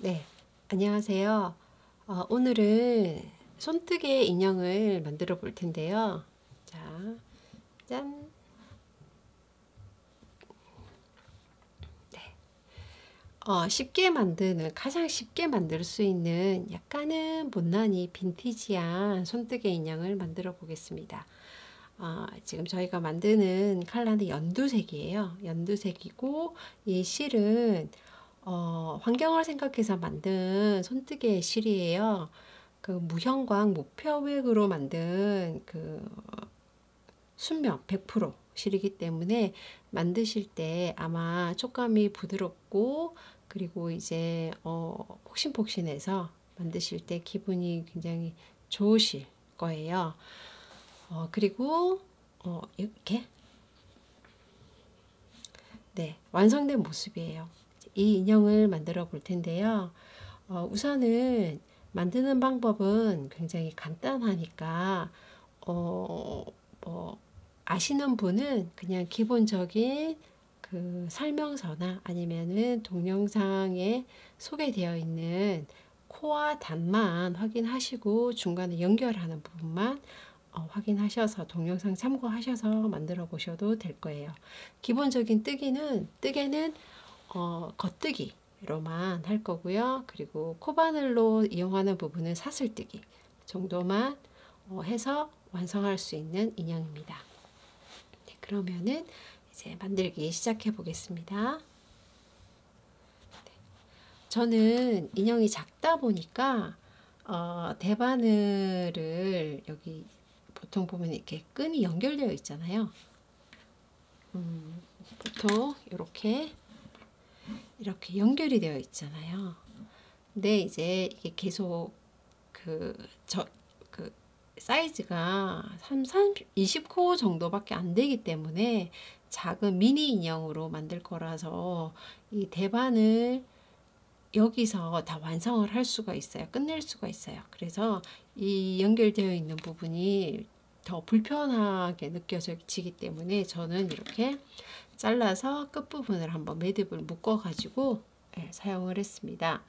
네, 안녕하세요. 오늘은 손뜨개 인형을 만들어 볼 텐데요. 자, 짠. 네. 가장 쉽게 만들 수 있는 약간은 못난이 빈티지한 손뜨개 인형을 만들어 보겠습니다. 지금 저희가 만드는 컬러는 연두색이에요. 연두색이고, 이 실은 환경을 생각해서 만든 손뜨개 실이에요. 그 무형광 무표백으로 만든 그 순면 100% 실이기 때문에 만드실 때 아마 촉감이 부드럽고, 그리고 이제 폭신폭신해서 만드실 때 기분이 굉장히 좋으실 거예요. 그리고 이렇게 네, 완성된 모습이에요. 이 인형을 만들어 볼 텐데요. 우선은 만드는 방법은 굉장히 간단하니까 뭐 아시는 분은 그냥 기본적인 그 설명서나 아니면은 동영상에 소개되어 있는 코와 단만 확인하시고 중간에 연결하는 부분만 확인하셔서 동영상 참고하셔서 만들어 보셔도 될 거예요. 기본적인 뜨개는 겉뜨기로만 할 거고요. 그리고 코바늘로 이용하는 부분은 사슬뜨기 정도만 해서 완성할 수 있는 인형입니다. 네, 그러면은 이제 만들기 시작해 보겠습니다. 저는 인형이 작다 보니까 대바늘을 여기 보통 보면 이렇게 끈이 연결되어 있잖아요. 보통 이렇게 연결이 되어 있잖아요. 근데 이제 이게 계속 그 사이즈가 20코 정도밖에 안 되기 때문에 작은 미니 인형으로 만들 거라서 이 대바늘 여기서 다 완성을 할 수가 있어요. 끝낼 수가 있어요. 그래서 이 연결되어 있는 부분이 더 불편하게 느껴지기 때문에 저는 이렇게 잘라서 끝부분을 한번 매듭을 묶어 가지고 사용을 했습니다.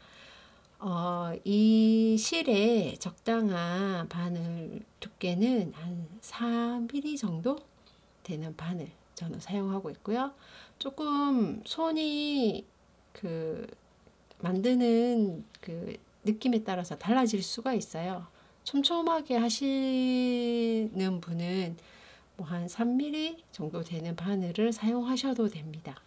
이 실에 적당한 바늘 두께는 한 4mm 정도 되는 바늘 저는 사용하고 있고요. 조금 손이 그 만드는 그 느낌에 따라서 달라질 수가 있어요. 촘촘하게 하시는 분은 뭐 한 3mm 정도 되는 바늘을 사용하셔도 됩니다.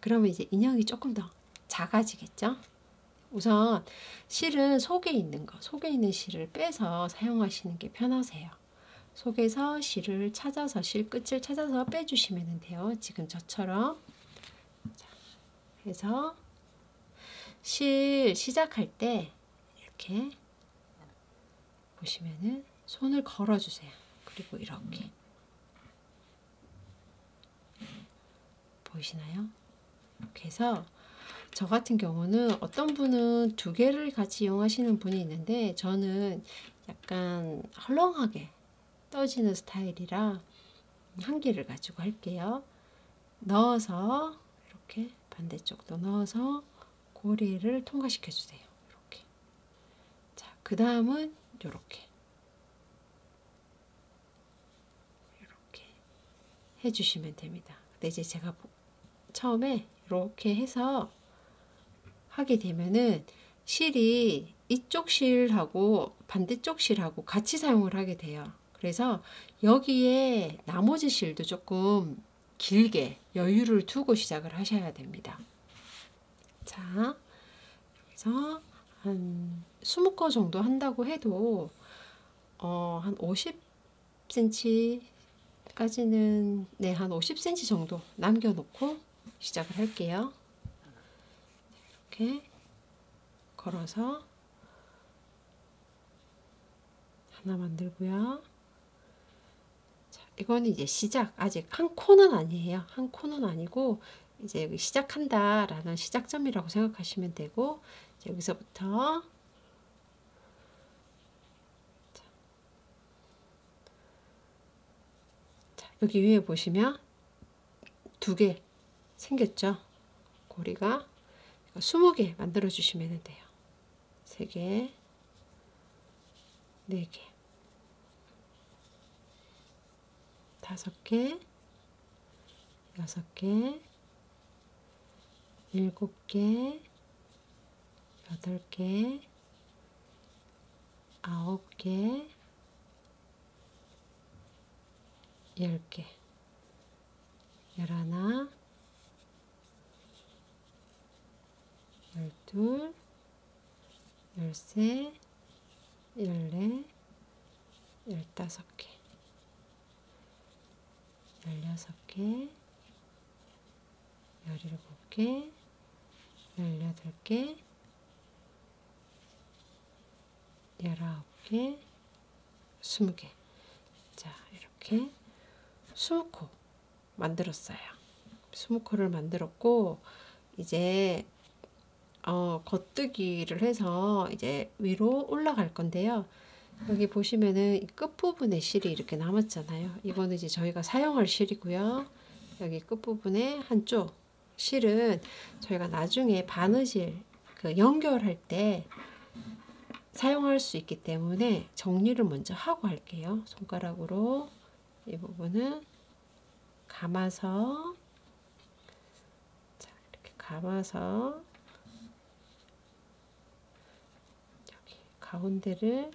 그러면 이제 인형이 조금 더 작아지겠죠? 우선 실은 속에 있는 실을 빼서 사용하시는 게 편하세요. 속에서 실을 찾아서 실 끝을 찾아서 빼주시면 돼요. 지금 저처럼. 자, 그래서 실 시작할 때 이렇게 보시면은 손을 걸어주세요. 그리고 이렇게 보이시나요? 이렇게 해서 저 같은 경우는 어떤 분은 두 개를 같이 이용하시는 분이 있는데 저는 약간 헐렁하게 떠지는 스타일이라 한 개를 가지고 할게요. 넣어서 이렇게 반대쪽도 넣어서 고리를 통과시켜 주세요. 이렇게. 자, 그 다음은 이렇게 해주시면 됩니다. 근데 이제 제가 처음에 이렇게 해서 하게 되면은 실이 이쪽 실하고 반대쪽 실하고 같이 사용을 하게 돼요. 그래서 여기에 나머지 실도 조금 길게 여유를 두고 시작을 하셔야 됩니다. 자, 그래서 한 20거 정도 한다고 해도 한 50cm까지는 네, 한 50cm 정도 남겨놓고 시작을 할게요. 이렇게 걸어서 하나 만들고요. 자, 이거는 이제 시작. 아직 한 코는 아니에요. 한 코는 아니고 이제 시작한다라는 시작점이라고 생각하시면 되고 여기서부터 자, 여기 위에 보시면 두 개 생겼죠. 고리가 20개 만들어 주시면 돼요. 3개, 4개, 5개, 6개, 7개, 8개, 9개, 10개, 11, 12, 13, 14, 15개, 16개, 17개, 18개, 19개, 20개. 자, 이렇게 20코 만들었어요. 20코를 만들었고, 이제 겉뜨기를 해서 이제 위로 올라갈 건데요. 여기 보시면은 이 끝부분에 실이 이렇게 남았잖아요. 이거는 이제 저희가 사용할 실이고요. 여기 끝부분에 한쪽 실은 저희가 나중에 바느질 그 연결할 때 사용할 수 있기 때문에 정리를 먼저 하고 할게요. 손가락으로 이 부분은 감아서, 자, 이렇게 감아서 여기 가운데를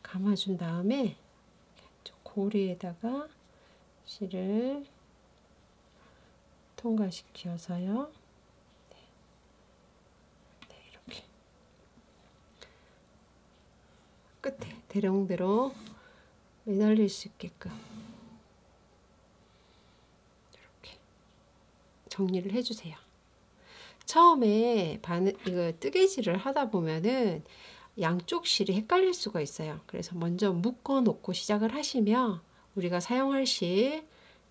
감아준 다음에 고리에다가 실을 통과시켜서요. 네, 이렇게 끝에 대롱대롱 매달릴 수 있게끔 이렇게 정리를 해주세요. 처음에 이거 뜨개질을 하다 보면은 양쪽 실이 헷갈릴 수가 있어요. 그래서 먼저 묶어 놓고 시작을 하시면 우리가 사용할 실,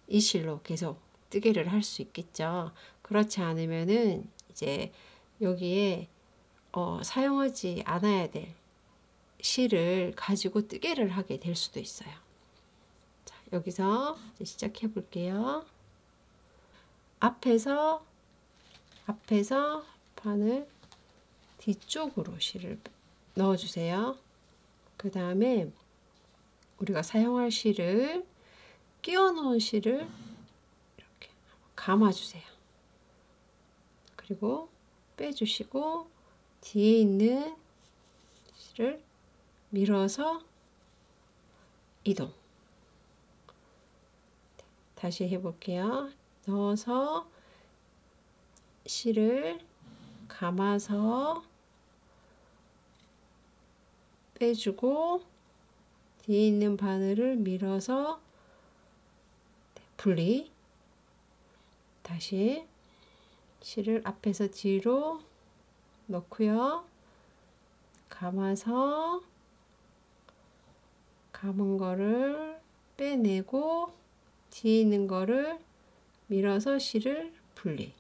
이 실로 계속 뜨개를 할 수 있겠죠. 그렇지 않으면은 이제 여기에 사용하지 않아야 될 실을 가지고 뜨개를 하게 될 수도 있어요. 자, 여기서 이제 시작해 볼게요. 앞에서 바늘 뒤쪽으로 실을 넣어주세요. 그 다음에 우리가 사용할 실을 끼워 놓은 실을 이렇게 감아주세요. 그리고 빼주시고 뒤에 있는 실을 밀어서 이동. 다시 해볼게요. 넣어서 실을 감아서 빼주고 뒤에 있는 바늘을 밀어서 분리. 다시 실을 앞에서 뒤로 넣고요. 감아서 감은 거를 빼내고 뒤에 있는 거를 밀어서 실을 분리.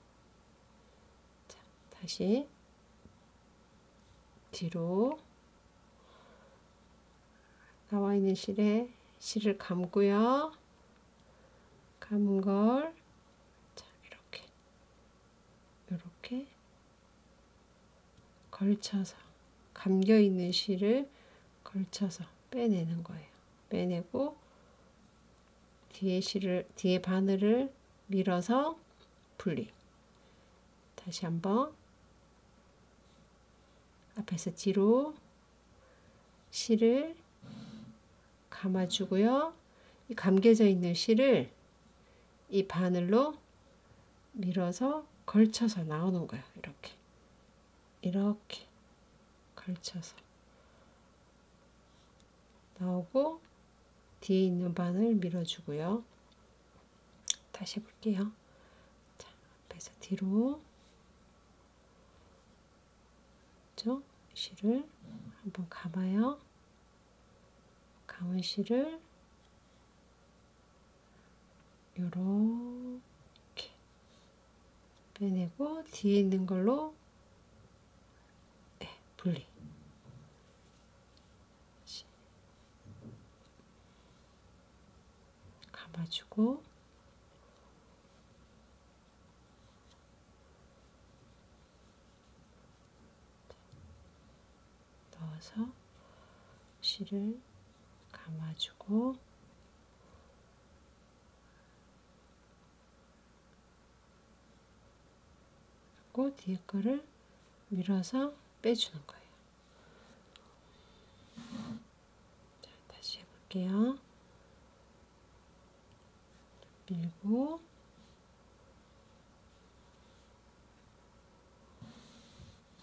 자, 다시 뒤로 나와 있는 실에 실을 감고요. 감은 걸 자, 이렇게 걸쳐서 감겨 있는 실을 걸쳐서 빼내는 거예요. 빼내고 뒤에 바늘을 밀어서 분리. 다시 한번 앞에서 뒤로 실을 감아주고요. 이 감겨져 있는 실을 이 바늘로 밀어서 걸쳐서 나오는 거예요. 이렇게 걸쳐서 나오고 뒤에 있는 바늘 밀어주고요. 다시 해볼게요. 자, 앞에서 뒤로 실을 한번 감아요. 감은 실을 요렇게 빼내고 뒤에 있는 걸로 분리. 감아주고 밀어서 실을 감아주고 그리고 뒤에 거를 밀어서 빼주는 거예요. 자, 다시 해볼게요. 밀고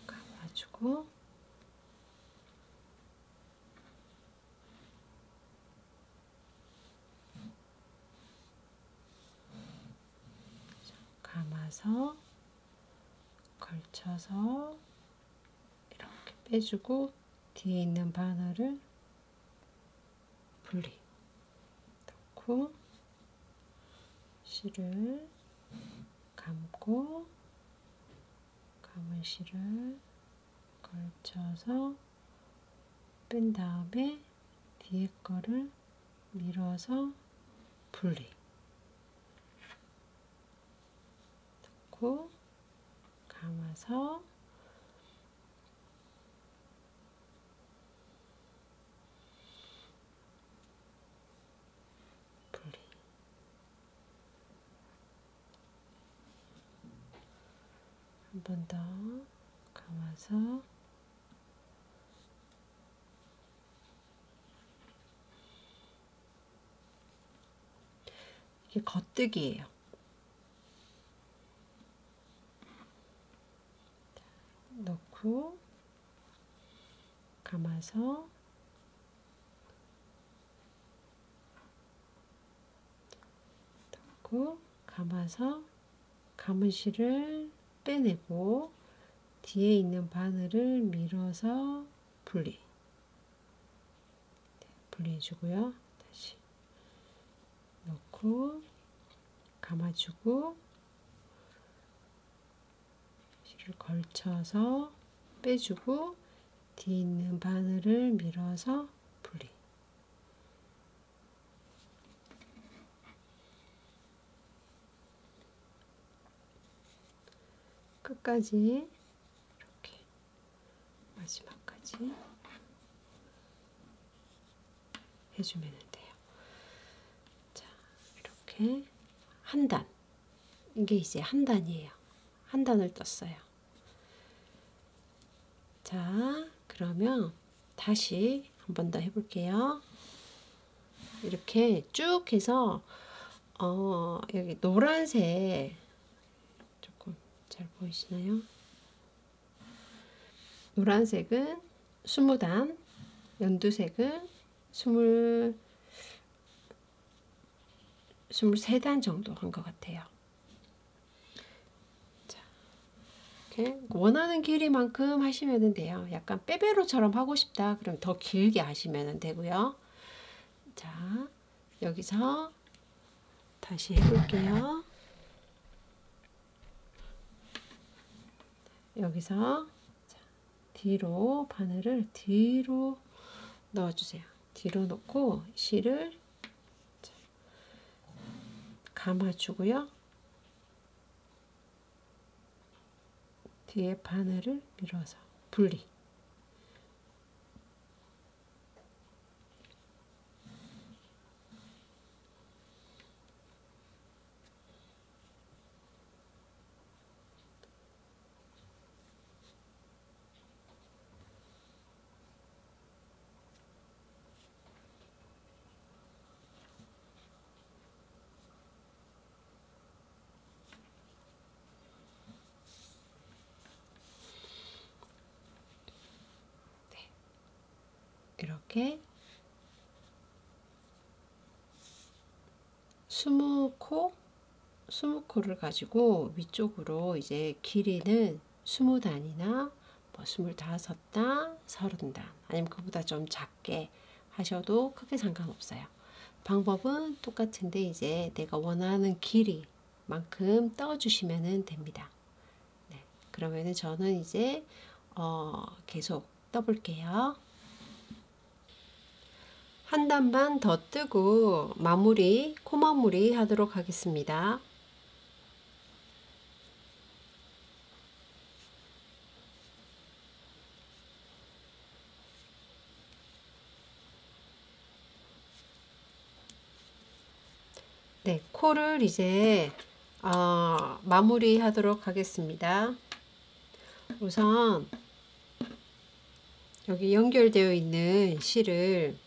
감아주고 감아서 걸쳐서 이렇게 빼주고 뒤에 있는 바늘을 분리 넣고 실을 감고 감은 실을 걸쳐서 뺀 다음에 뒤에 거를 밀어서 분리 넣고 감아서 분리 한 번 더 감아서 이게 겉뜨기예요. 넣고 감아서 넣고 감아서 감은 실을 빼내고 뒤에 있는 바늘을 밀어서 분리 분리해주고요. 다시 넣고 감아주고 실을 걸쳐서 빼주고 뒤에 있는 바늘을 밀어서 분리 끝까지 이렇게 마지막까지 해주면 돼요. 자, 이렇게 한 단, 이게 이제 한 단이에요. 한 단을 떴어요. 자, 그러면 다시 한 번 더 해볼게요. 이렇게 쭉 해서 여기 노란색 조금 잘 보이시나요? 노란색은 20단, 연두색은 23단 정도 한 것 같아요. 자, 이렇게 원하는 길이만큼 하시면 돼요. 약간 빼빼로처럼 하고 싶다 그럼 더 길게 하시면 되고요. 자, 여기서 다시 해볼게요. 여기서 자, 뒤로 바늘을 뒤로 넣어주세요. 뒤로 넣고 실을 감아주고요. 뒤에 바늘을 밀어서 분리 이렇게 20코를 가지고 위쪽으로 이제 길이는 20단이나 뭐 25단, 30단 아니면 그보다 좀 작게 하셔도 크게 상관없어요. 방법은 똑같은데 이제 내가 원하는 길이만큼 떠주시면 됩니다. 네, 그러면은 저는 이제 계속 떠볼게요. 한 단만 더 뜨고 마무리, 코마무리 하도록 하겠습니다. 네, 코를 이제 마무리 하도록 하겠습니다. 우선 여기 연결되어 있는 실을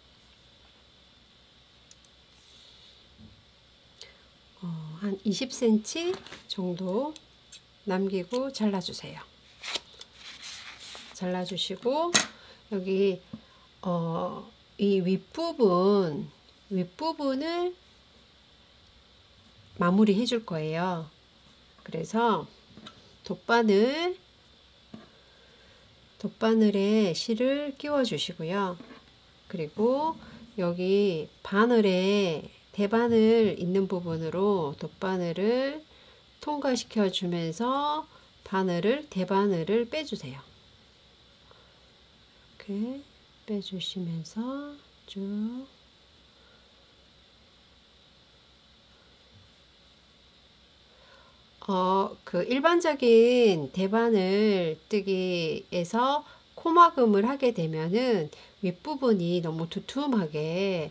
한 20cm 정도 남기고 잘라주세요. 잘라주시고 여기 이 윗부분을 마무리 해줄 거예요. 그래서 돗바늘에 실을 끼워 주시고요. 그리고 여기 대바늘 있는 부분으로 돗바늘을 통과시켜 주면서 대바늘을 빼주세요. 이렇게 빼주시면서 쭉 그 일반적인 대바늘 뜨기에서 코막음을 하게 되면은 윗부분이 너무 두툼하게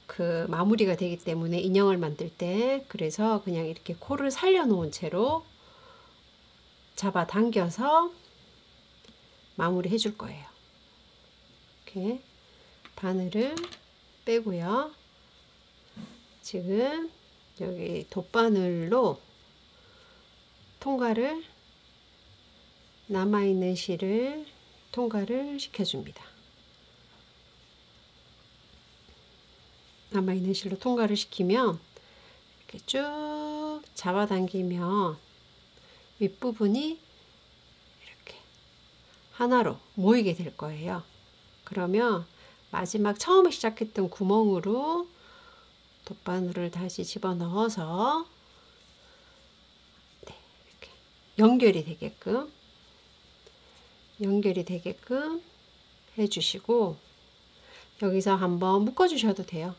그 마무리가 되기 때문에 인형을 만들 때, 그래서 그냥 이렇게 코를 살려 놓은 채로 잡아 당겨서 마무리 해줄 거예요. 이렇게 바늘을 빼고요. 지금 여기 돗바늘로 남아있는 실을 통과를 시켜줍니다. 남아있는 실로 통과를 시키면 이렇게 쭉 잡아당기면 윗부분이 이렇게 하나로 모이게 될 거예요. 그러면 마지막 처음에 시작했던 구멍으로 돗바늘을 다시 집어넣어서 이렇게 연결이 되게끔 해주시고, 여기서 한번 묶어주셔도 돼요.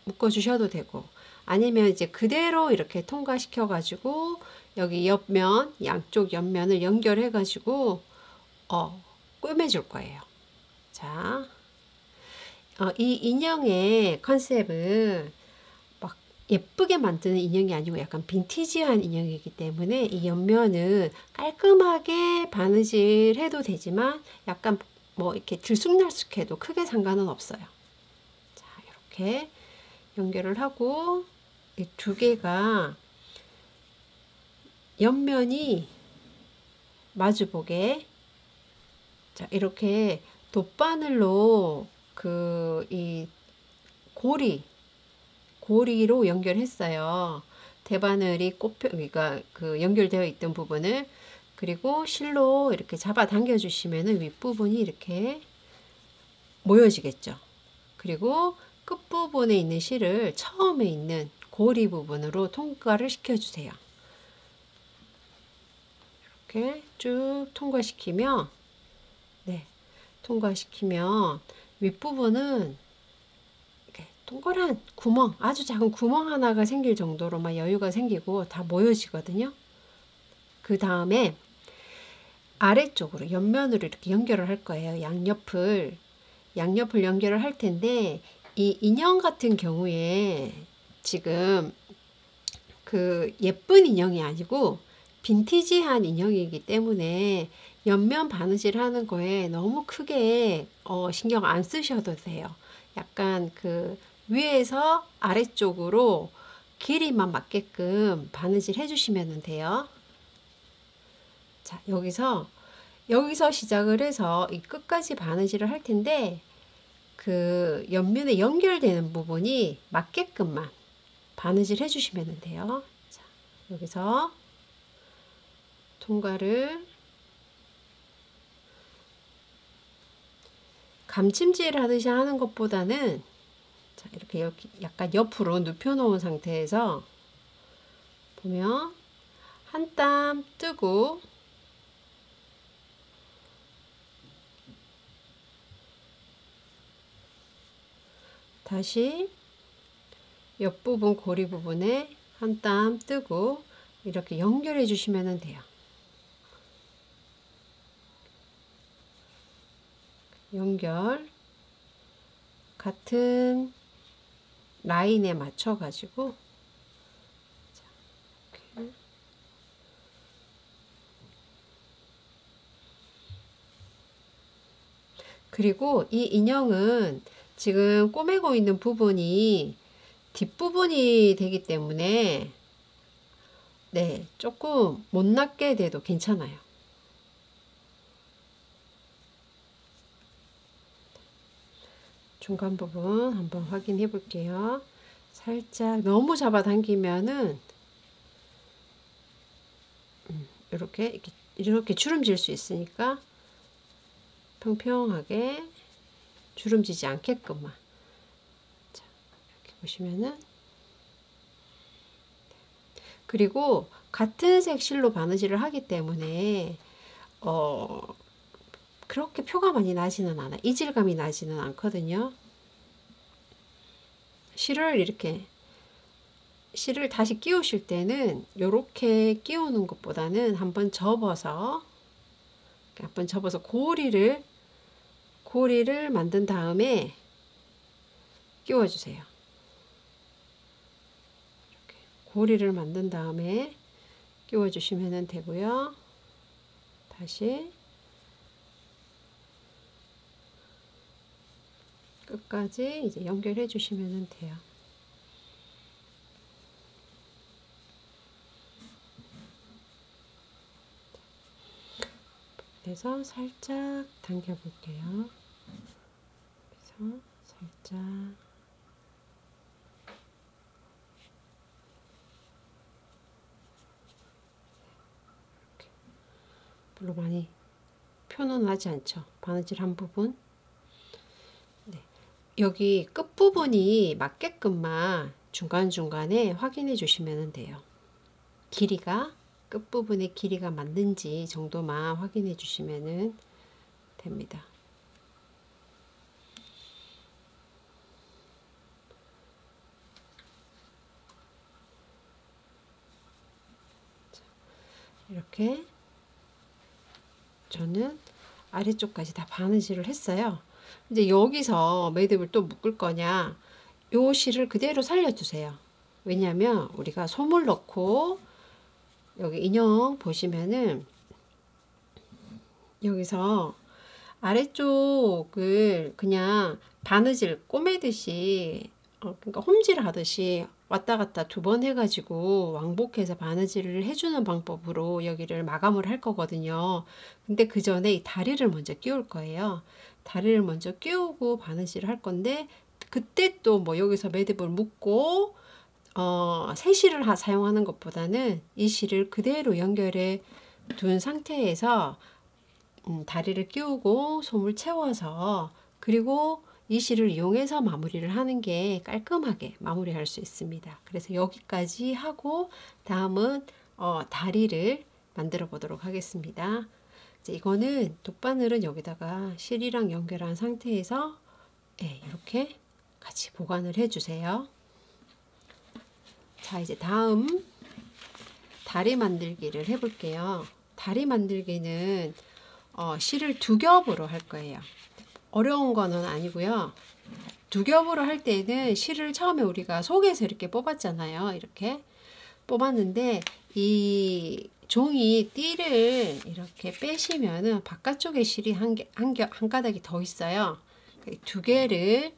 묶어주셔도 되고, 아니면 이제 그대로 이렇게 통과시켜 가지고 여기 양쪽 옆면을 연결해 가지고 꿰매줄 거예요. 자, 이 인형의 컨셉은 막 예쁘게 만드는 인형이 아니고 약간 빈티지한 인형이기 때문에 이 옆면은 깔끔하게 바느질 해도 되지만 약간 뭐 이렇게 들쑥날쑥해도 크게 상관은 없어요. 자, 이렇게 연결을 하고 이 두 개가 옆면이 마주보게, 자, 이렇게 돗바늘로 이 고리로 연결했어요. 대바늘이 그러니까 그 연결되어 있던 부분을, 그리고 실로 이렇게 잡아 당겨 주시면은 윗부분이 이렇게 모여지겠죠. 그리고 끝부분에 있는 실을 처음에 있는 고리 부분으로 통과를 시켜주세요. 이렇게 쭉 통과시키면 윗부분은 이렇게 동그란 구멍, 아주 작은 구멍 하나가 생길 정도로만 여유가 생기고 다 모여지거든요. 그 다음에 아래쪽으로 옆면으로 이렇게 연결을 할 거예요. 양옆을 연결을 할 텐데, 이 인형 같은 경우에 지금 그 예쁜 인형이 아니고 빈티지한 인형이기 때문에 옆면 바느질 하는 거에 너무 크게 신경 안 쓰셔도 돼요. 약간 그 위에서 아래쪽으로 길이만 맞게끔 바느질 해주시면 돼요. 자, 여기서 시작을 해서 이 끝까지 바느질을 할 텐데, 그 옆면에 연결되는 부분이 맞게끔만 바느질 해주시면 돼요. 자, 여기서 통과를 감침질 하듯이 하는 것보다는, 자, 이렇게 약간 옆으로 눕혀 놓은 상태에서 보면 한 땀 뜨고 다시 옆부분 고리 부분에 한 땀 뜨고 이렇게 연결해 주시면 돼요. 연결 같은 라인에 맞춰 가지고 그리고 이 인형은 지금 꼬매고 있는 부분이 뒷부분이 되기 때문에 네, 조금 못났게 돼도 괜찮아요. 중간 부분 한번 확인해 볼게요. 살짝 너무 잡아당기면은 이렇게 주름질 수 있으니까 평평하게 주름지지 않게끔만. 자, 이렇게 보시면은, 그리고 같은 색 실로 바느질을 하기 때문에 그렇게 표가 많이 나지는 않아. 이질감이 나지는 않거든요. 실을 다시 끼우실 때는 이렇게 끼우는 것보다는 한번 접어서 고리를 만든 다음에 끼워주세요. 이렇게 고리를 만든 다음에 끼워주시면 되고요. 다시 끝까지 이제 연결해 주시면 돼요. 그래서 살짝 당겨 볼게요. 그래서 살짝 이렇게. 별로 많이 표는 나지 않죠. 바느질 한 부분. 네. 여기 끝부분이 맞게끔만 중간중간에 확인해 주시면 돼요. 끝부분의 길이가 맞는지 정도만 확인해 주시면 됩니다. 이렇게 저는 아래쪽까지 다 바느질을 했어요. 이제 여기서 매듭을 또 묶을 거냐, 요 실을 그대로 살려주세요. 왜냐면 우리가 솜을 넣고 여기 인형 보시면은 여기서 아래쪽을 그냥 바느질 꼬매듯이 그러니까 홈질 하듯이 왔다 갔다 2번 해가지고 왕복해서 바느질을 해주는 방법으로 여기를 마감을 할 거거든요. 근데 그 전에 이 다리를 먼저 끼울 거예요. 다리를 먼저 끼우고 바느질을 할 건데, 그때 또 뭐 여기서 매듭을 묶고 새 실을 사용하는 것보다는 이 실을 그대로 연결해 둔 상태에서 다리를 끼우고 솜을 채워서, 그리고 이 실을 이용해서 마무리를 하는 게 깔끔하게 마무리할 수 있습니다. 그래서 여기까지 하고 다음은 다리를 만들어 보도록 하겠습니다. 이제 이거는 돗바늘은 여기다가 실이랑 연결한 상태에서 이렇게 같이 보관을 해주세요. 자, 이제 다음 다리 만들기를 해볼게요. 다리 만들기는 실을 2겹으로 할 거예요. 어려운 거는 아니고요. 2겹으로 할 때는 실을 처음에 우리가 속에서 이렇게 뽑았잖아요. 이렇게 뽑았는데 이 종이 띠를 이렇게 빼시면은 바깥쪽에 실이 한 가닥이 더 있어요. 2개를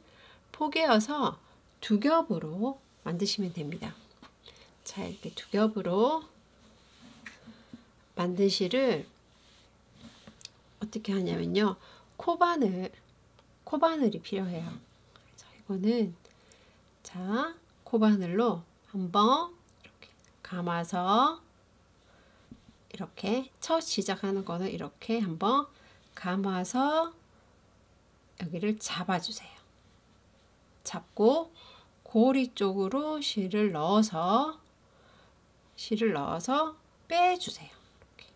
포개어서 2겹으로 만드시면 됩니다. 자, 이렇게 2겹으로 만든 실을 어떻게 하냐면요. 코바늘이 필요해요. 자, 이거는 코바늘로 한번 이렇게 감아서, 이렇게 첫 시작하는 거는 이렇게 한번 감아서 여기를 잡아주세요. 잡고 고리 쪽으로 실을 넣어서 빼주세요. 이렇게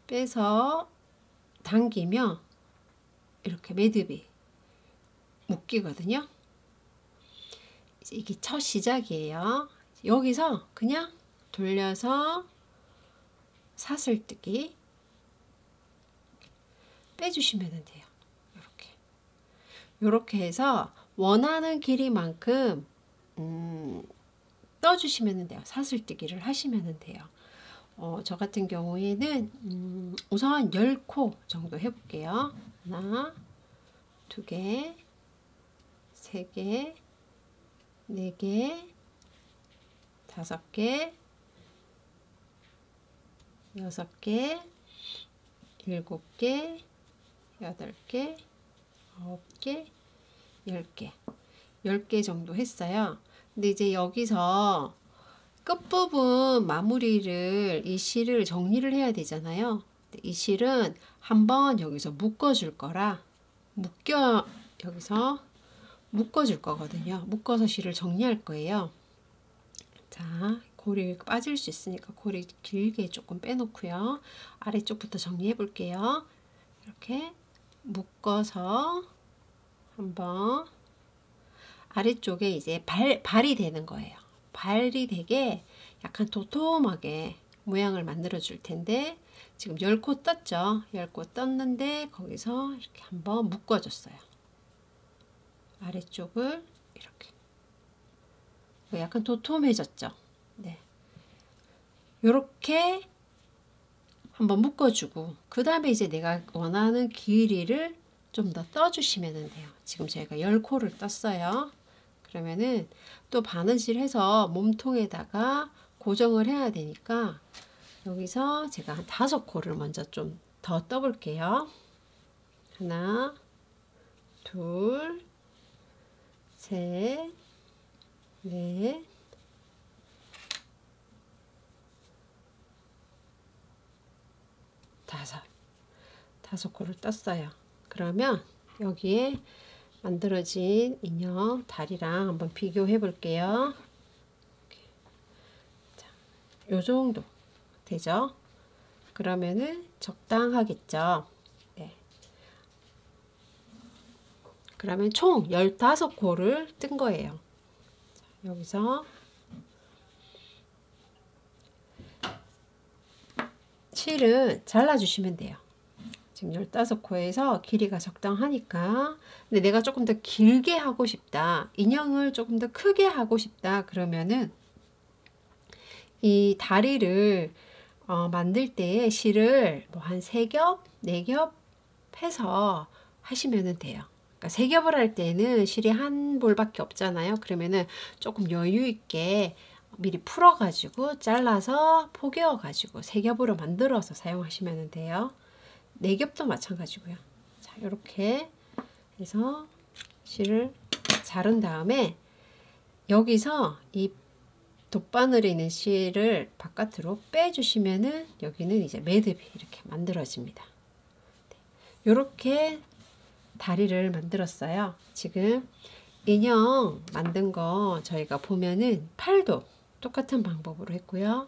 빼서 당기면 이렇게 매듭이 묶이거든요. 이제 이게 첫 시작이에요. 여기서 그냥 돌려서 사슬뜨기 빼주시면 돼요. 이렇게 해서 원하는 길이만큼 떠주시면 돼요. 사슬뜨기를 하시면 돼요. 저 같은 경우에는 우선 10코 정도 해볼게요. 하나, 두 개, 세 개, 네 개, 다섯 개, 여섯 개, 일곱 개, 여덟 개, 아홉 개, 10개. 10개 정도 했어요. 근데 이제 여기서 끝부분 마무리를 이 실을 정리를 해야 되잖아요. 이 실은 한번 여기서 묶어 줄 거라 여기서 묶어 줄 거거든요. 묶어서 실을 정리할 거예요. 자, 고리 빠질 수 있으니까 고리 길게 조금 빼놓고요. 아래쪽부터 정리해 볼게요. 이렇게 묶어서 한번 아래쪽에 이제 발이 되는 거예요. 발이 되게 약간 도톰하게 모양을 만들어 줄 텐데 지금 10코 떴죠. 10코 떴는데 거기서 이렇게 한번 묶어 줬어요. 아래쪽을 이렇게 약간 도톰해졌죠. 네. 요렇게 한번 묶어주고 그 다음에 이제 내가 원하는 길이를 좀 더 떠주시면 돼요. 지금 저희가 10코를 떴어요. 그러면은 또 바느질 해서 몸통에다가 고정을 해야 되니까 여기서 제가 한 5코를 먼저 좀 더 떠볼게요. 하나, 둘, 셋, 넷, 다섯 코를 떴어요. 그러면 여기에 만들어진 인형 다리랑 한번 비교해 볼게요. 자, 요 정도 되죠? 그러면은 적당하겠죠? 네. 그러면 총 15코를 뜬 거예요. 자, 여기서 실은 잘라주시면 돼요. 지금 15코에서 길이가 적당하니까. 근데 내가 조금 더 길게 하고 싶다. 인형을 조금 더 크게 하고 싶다. 그러면은 이 다리를 만들 때 실을 뭐 한 3겹, 4겹 해서 하시면 돼요. 그러니까 3겹을 할 때는 실이 한 볼밖에 없잖아요. 그러면은 조금 여유 있게 미리 풀어 가지고 잘라서 포개어 가지고 3겹으로 만들어서 사용하시면 돼요. 4겹도 마찬가지고요. 자, 이렇게 해서 실을 자른 다음에 여기서 이 돗바늘에 있는 실을 바깥으로 빼주시면은 여기는 이제 매듭이 이렇게 만들어집니다. 이렇게 다리를 만들었어요. 지금 인형 만든 거 저희가 보면은 팔도 똑같은 방법으로 했고요.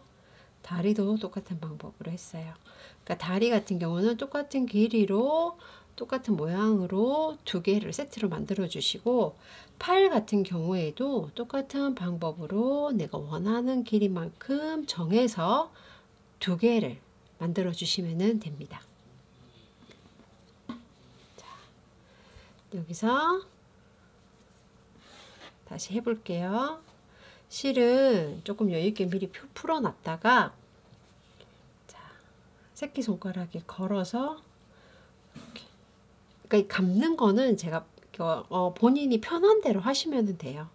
다리도 똑같은 방법으로 했어요. 그러니까 다리 같은 경우는 똑같은 길이로 똑같은 모양으로 2개를 세트로 만들어 주시고 팔 같은 경우에도 똑같은 방법으로 내가 원하는 길이만큼 정해서 2개를 만들어 주시면 됩니다. 자, 여기서 다시 해볼게요. 실은 조금 여유있게 미리 풀어 놨다가 새끼손가락에 걸어서 이렇게. 그러니까 감는 거는 제가 본인이 편한 대로 하시면 돼요.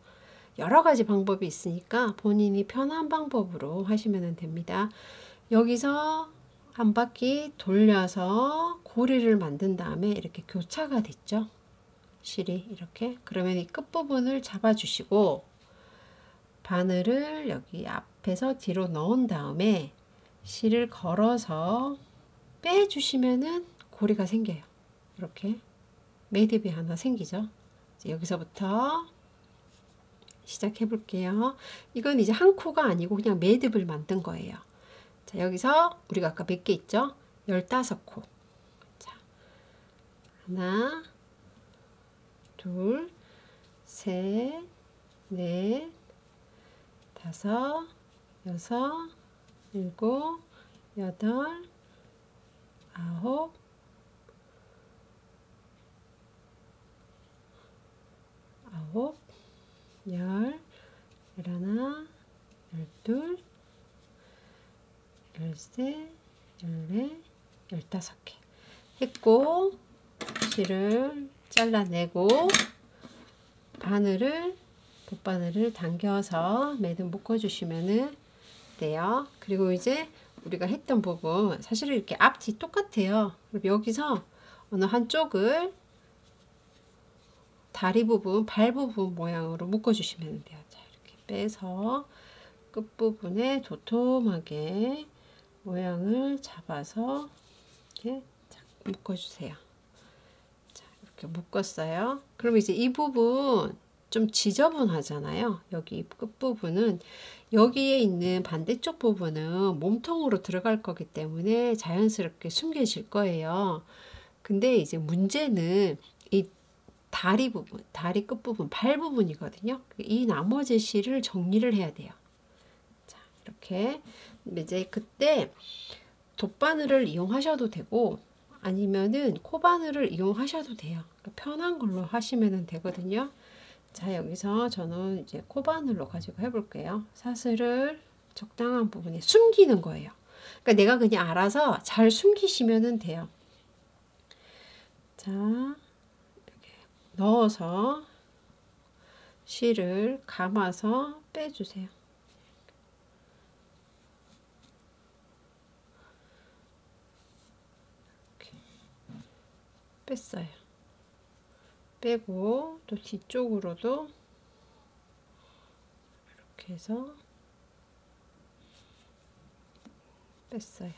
여러 가지 방법이 있으니까 본인이 편한 방법으로 하시면 됩니다. 여기서 한 바퀴 돌려서 고리를 만든 다음에 이렇게 교차가 됐죠. 실이 이렇게. 그러면 이 끝부분을 잡아주시고 바늘을 여기 앞에서 뒤로 넣은 다음에 실을 걸어서 빼주시면은 고리가 생겨요. 이렇게 매듭이 하나 생기죠. 이제 여기서부터 시작해 볼게요. 이건 이제 한 코가 아니고 그냥 매듭을 만든 거예요. 자, 여기서 우리가 아까 몇 개 있죠? 15코. 자, 하나, 둘, 셋, 넷, 다섯, 여섯, 일곱, 여덟, 아홉, 열, 열하나, 열둘, 열셋, 열넷, 15개 했고 실을 잘라내고 바늘을 돗바늘을 당겨서 매듭 묶어주시면 돼요. 그리고 이제 우리가 했던 부분 사실 이렇게 앞뒤 똑같아요. 그럼 여기서 어느 한쪽을 다리 부분, 발 부분 모양으로 묶어주시면 돼요. 자, 이렇게 빼서 끝부분에 도톰하게 모양을 잡아서 이렇게 묶어주세요. 자, 이렇게 묶었어요. 그럼 이제 이 부분 좀 지저분하잖아요. 여기 끝부분은 여기에 있는 반대쪽 부분은 몸통으로 들어갈 거기 때문에 자연스럽게 숨겨질 거예요. 근데 이제 문제는 이 다리 부분, 다리 끝부분, 발 부분이거든요. 이 나머지 실을 정리를 해야 돼요. 자, 이렇게 이제 그때 돗바늘을 이용하셔도 되고 아니면은 코바늘을 이용하셔도 돼요. 그러니까 편한 걸로 하시면 되거든요. 자, 여기서 저는 이제 코바늘로 가지고 해볼게요. 사슬을 적당한 부분에 숨기는 거예요. 그러니까 내가 그냥 알아서 잘 숨기시면 돼요. 자, 이렇게 넣어서 실을 감아서 빼주세요. 이렇게 뺐어요. 빼고 또 뒤쪽으로도 이렇게 해서 뺐어요.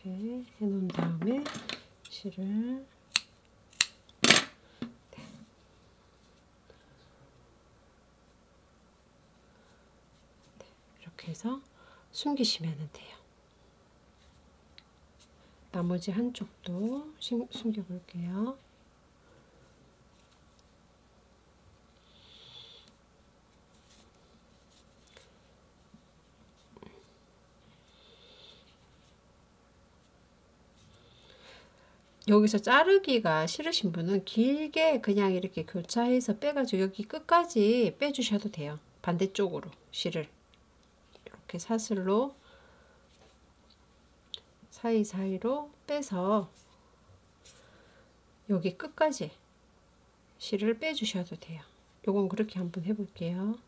이렇게 해놓은 다음에 실을 이렇게 해서 숨기시면 돼요. 나머지 한쪽도 숨겨 볼게요. 여기서 자르기가 싫으신 분은 길게 그냥 이렇게 교차해서 빼가지고 여기 끝까지 빼주셔도 돼요. 반대쪽으로 실을 이렇게 사슬로 사이사이로 빼서 여기 끝까지 실을 빼주셔도 돼요. 요건 그렇게 한번 해볼게요.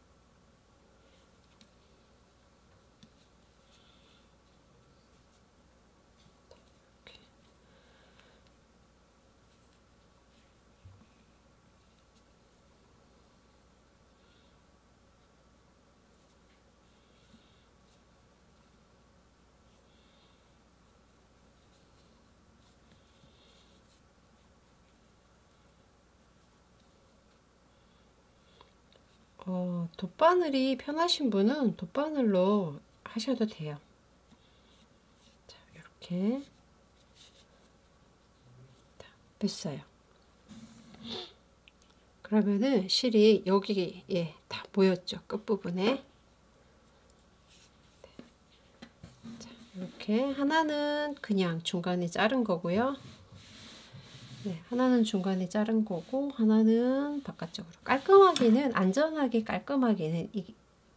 돗바늘이 편하신 분은 돗바늘로 하셔도 돼요. 자, 이렇게 뺐어요. 그러면은 실이 여기에 다 모였죠. 끝부분에. 자, 이렇게 하나는 그냥 중간에 자른 거고요. 네, 하나는 중간에 자른 거고 하나는 바깥쪽으로. 깔끔하게는 안전하게 깔끔하게는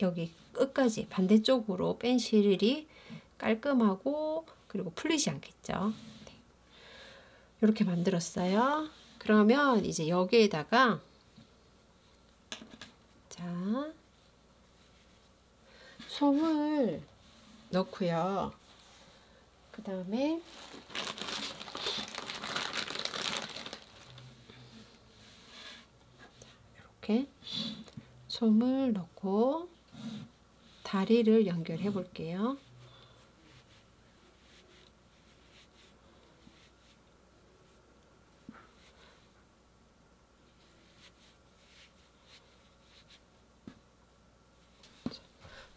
여기 끝까지 반대쪽으로 뺀 실이 깔끔하고 그리고 풀리지 않겠죠. 네. 이렇게 만들었어요. 그러면 이제 여기에다가 자, 솜을 넣고요. 그 다음에 이렇게 솜을 넣고 다리를 연결해 볼게요.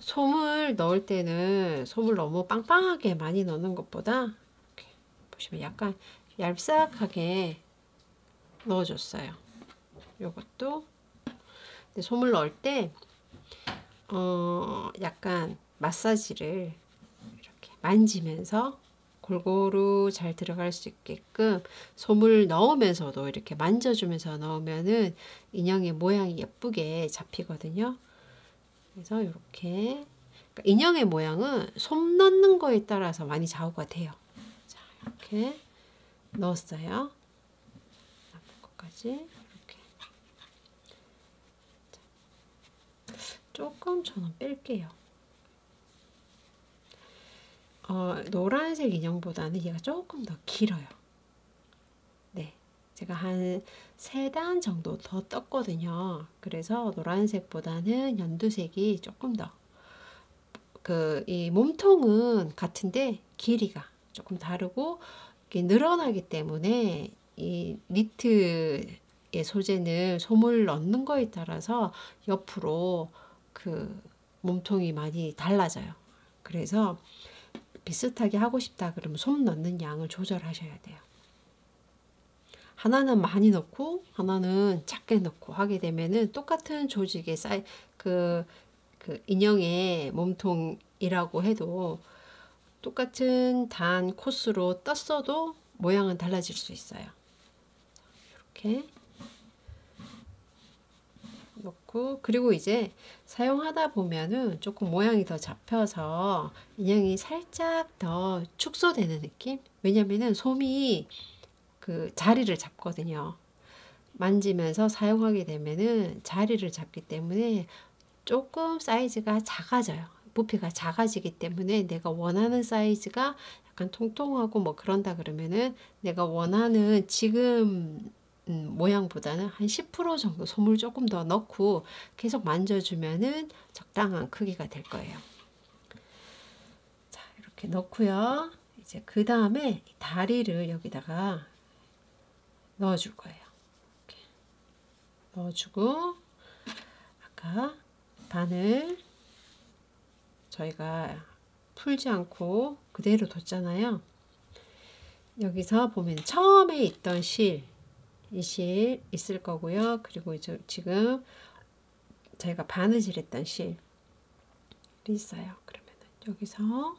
솜을 넣을 때는 솜을 너무 빵빵하게 많이 넣는 것보다 이렇게 보시면 약간 얇싹하게 넣어줬어요. 요것도 근데 솜을 넣을 때 약간 마사지를 이렇게 만지면서 골고루 잘 들어갈 수 있게끔 솜을 넣으면서도 이렇게 만져주면서 넣으면은 인형의 모양이 예쁘게 잡히거든요. 그래서 이렇게 그러니까 인형의 모양은 솜 넣는 거에 따라서 많이 좌우가 돼요. 자, 이렇게 넣었어요. 남은 것까지 이렇게 조금 저는 뺄게요. 노란색 인형보다는 얘가 조금 더 길어요. 네, 제가 한 3단 정도 더 떴거든요. 그래서 노란색보다는 연두색이 조금 더 이 몸통은 같은데 길이가 조금 다르고 이게 늘어나기 때문에 이 니트의 소재는 솜을 넣는 거에 따라서 옆으로 그 몸통이 많이 달라져요. 그래서 비슷하게 하고 싶다 그러면 솜 넣는 양을 조절하셔야 돼요. 하나는 많이 넣고 하나는 작게 넣고 하게 되면은 똑같은 조직의 그 인형의 몸통이라고 해도 똑같은 단 코스로 떴어도 모양은 달라질 수 있어요. 이렇게 넣고, 그리고 이제 사용하다 보면은 조금 모양이 더 잡혀서 인형이 살짝 더 축소되는 느낌? 왜냐면은 솜이 그 자리를 잡거든요. 만지면서 사용하게 되면은 자리를 잡기 때문에 조금 사이즈가 작아져요. 부피가 작아지기 때문에 내가 원하는 사이즈가 약간 통통하고 뭐 그런다 그러면은 내가 원하는 지금 모양보다는 한 10% 정도 솜을 조금 더 넣고 계속 만져주면은 적당한 크기가 될 거예요. 자, 이렇게 넣고요. 이제 그 다음에 다리를 여기다가 넣어줄 거예요. 이렇게 넣어주고, 아까 바늘 저희가 풀지 않고 그대로 뒀잖아요. 여기서 보면 처음에 있던 이 실 있을 거고요. 그리고 이제 지금 저희가 바느질했던 실이 있어요. 그러면은 여기서,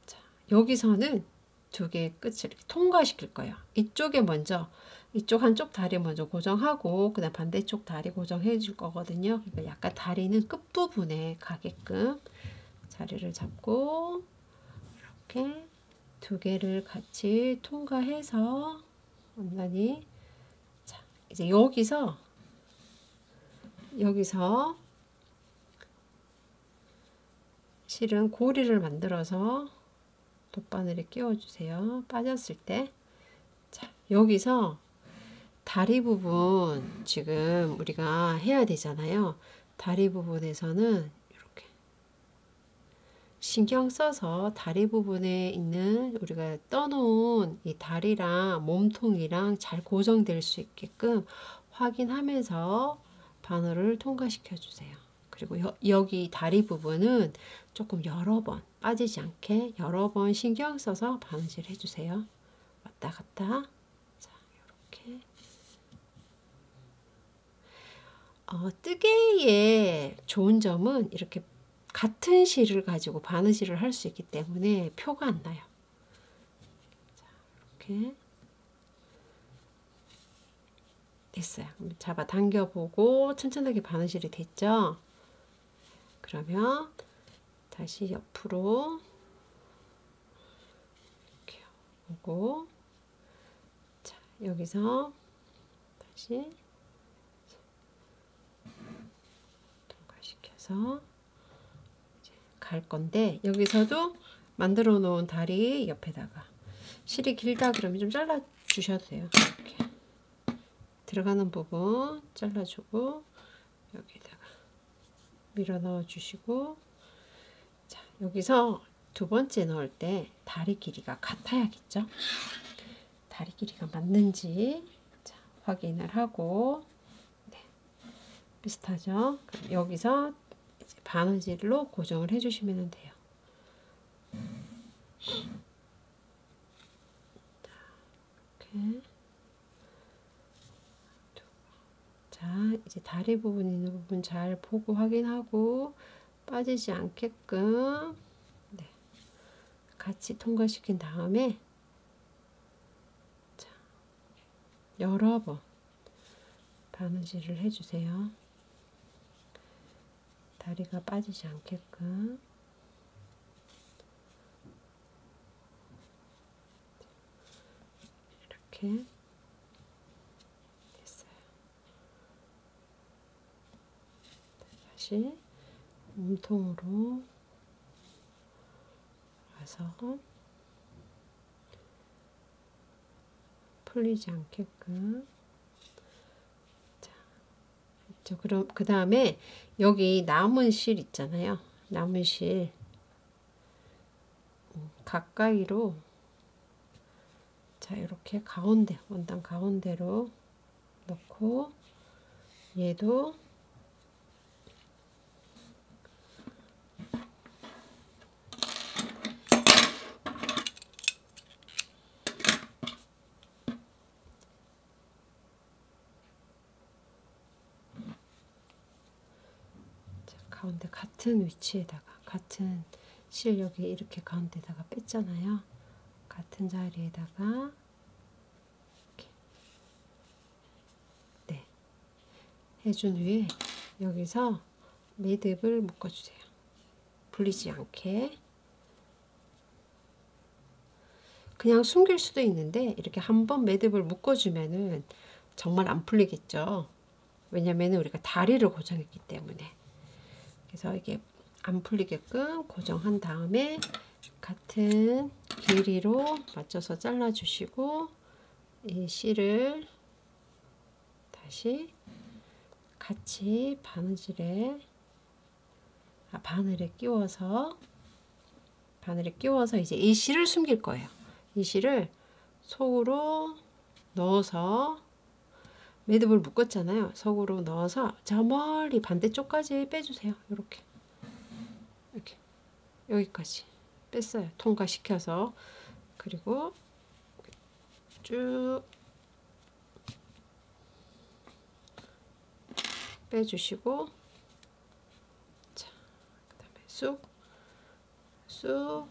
자, 여기서는 2개의 끝을 이렇게 통과시킬 거예요. 이쪽에 먼저, 이쪽 한쪽 다리 먼저 고정하고 그다음 반대쪽 다리 고정해 줄 거거든요. 그러니까 약간 다리는 끝부분에 가게끔 자리를 잡고 이렇게 2개를 같이 통과해서 원단이, 자, 이제 여기서 실은 고리를 만들어서 돗바늘에 끼워주세요. 빠졌을 때. 자, 여기서 다리 부분 지금 우리가 해야 되잖아요. 다리 부분에서는 이렇게 신경 써서 다리 부분에 있는 우리가 떠놓은 이 다리랑 몸통이랑 잘 고정될 수 있게끔 확인하면서 바늘을 통과시켜 주세요. 그리고 여기 다리 부분은 조금 여러 번 빠지지 않게 여러 번 신경 써서 바느질 해주세요. 왔다 갔다. 자, 이렇게. 뜨개의 좋은 점은 이렇게 같은 실을 가지고 바느질을 할 수 있기 때문에 표가 안 나요. 자, 이렇게 됐어요. 잡아 당겨보고 천천하게 바느질이 됐죠? 그러면 다시 옆으로 이렇게 오고, 자, 여기서 다시 통과시켜서 이제 갈 건데, 여기서도 만들어 놓은 다리 옆에다가 실이 길다 그러면 좀 잘라 주셔도 돼요. 이렇게 들어가는 부분 잘라주고 여기다가 밀어 넣어 주시고, 자, 여기서 2번째 넣을 때 다리 길이가 같아야겠죠? 다리 길이가 맞는지, 자, 확인을 하고, 네, 비슷하죠? 그럼 여기서 이제 바느질로 고정을 해주시면 돼요. 이렇게. 자, 이제 다리 부분 있는 부분 잘 보고 확인하고 빠지지 않게끔, 네, 같이 통과시킨 다음에, 자, 여러 번 바느질을 해주세요. 다리가 빠지지 않게끔. 이렇게 됐어요. 다시 몸통으로 와서 풀리지 않게끔. 자, 그렇죠. 그럼 그 다음에 여기 남은 실 있잖아요. 남은 실 가까이로, 자, 이렇게 가운데, 원단 가운데로 넣고, 얘도 가운데 같은 위치에다가, 같은 실 여기 이렇게 가운데다가 뺐잖아요. 같은 자리에다가 이렇게, 네, 해준 후에 여기서 매듭을 묶어주세요. 풀리지 않게. 그냥 숨길 수도 있는데 이렇게 한번 매듭을 묶어주면은 정말 안 풀리겠죠. 왜냐면 우리가 다리를 고정했기 때문에. 그래서 이게 안 풀리게끔 고정한 다음에 같은 길이로 맞춰서 잘라 주시고, 이 실을 다시 같이 바느질에 바늘에 끼워서 이제 이 실을 숨길 거예요. 이 실을 속으로 넣어서 매듭을 묶었잖아요. 속으로 넣어서 저 멀리 반대쪽까지 빼주세요. 이렇게 여기까지 뺐어요. 통과시켜서. 그리고 쭉 빼주시고, 자, 그 다음에 쑥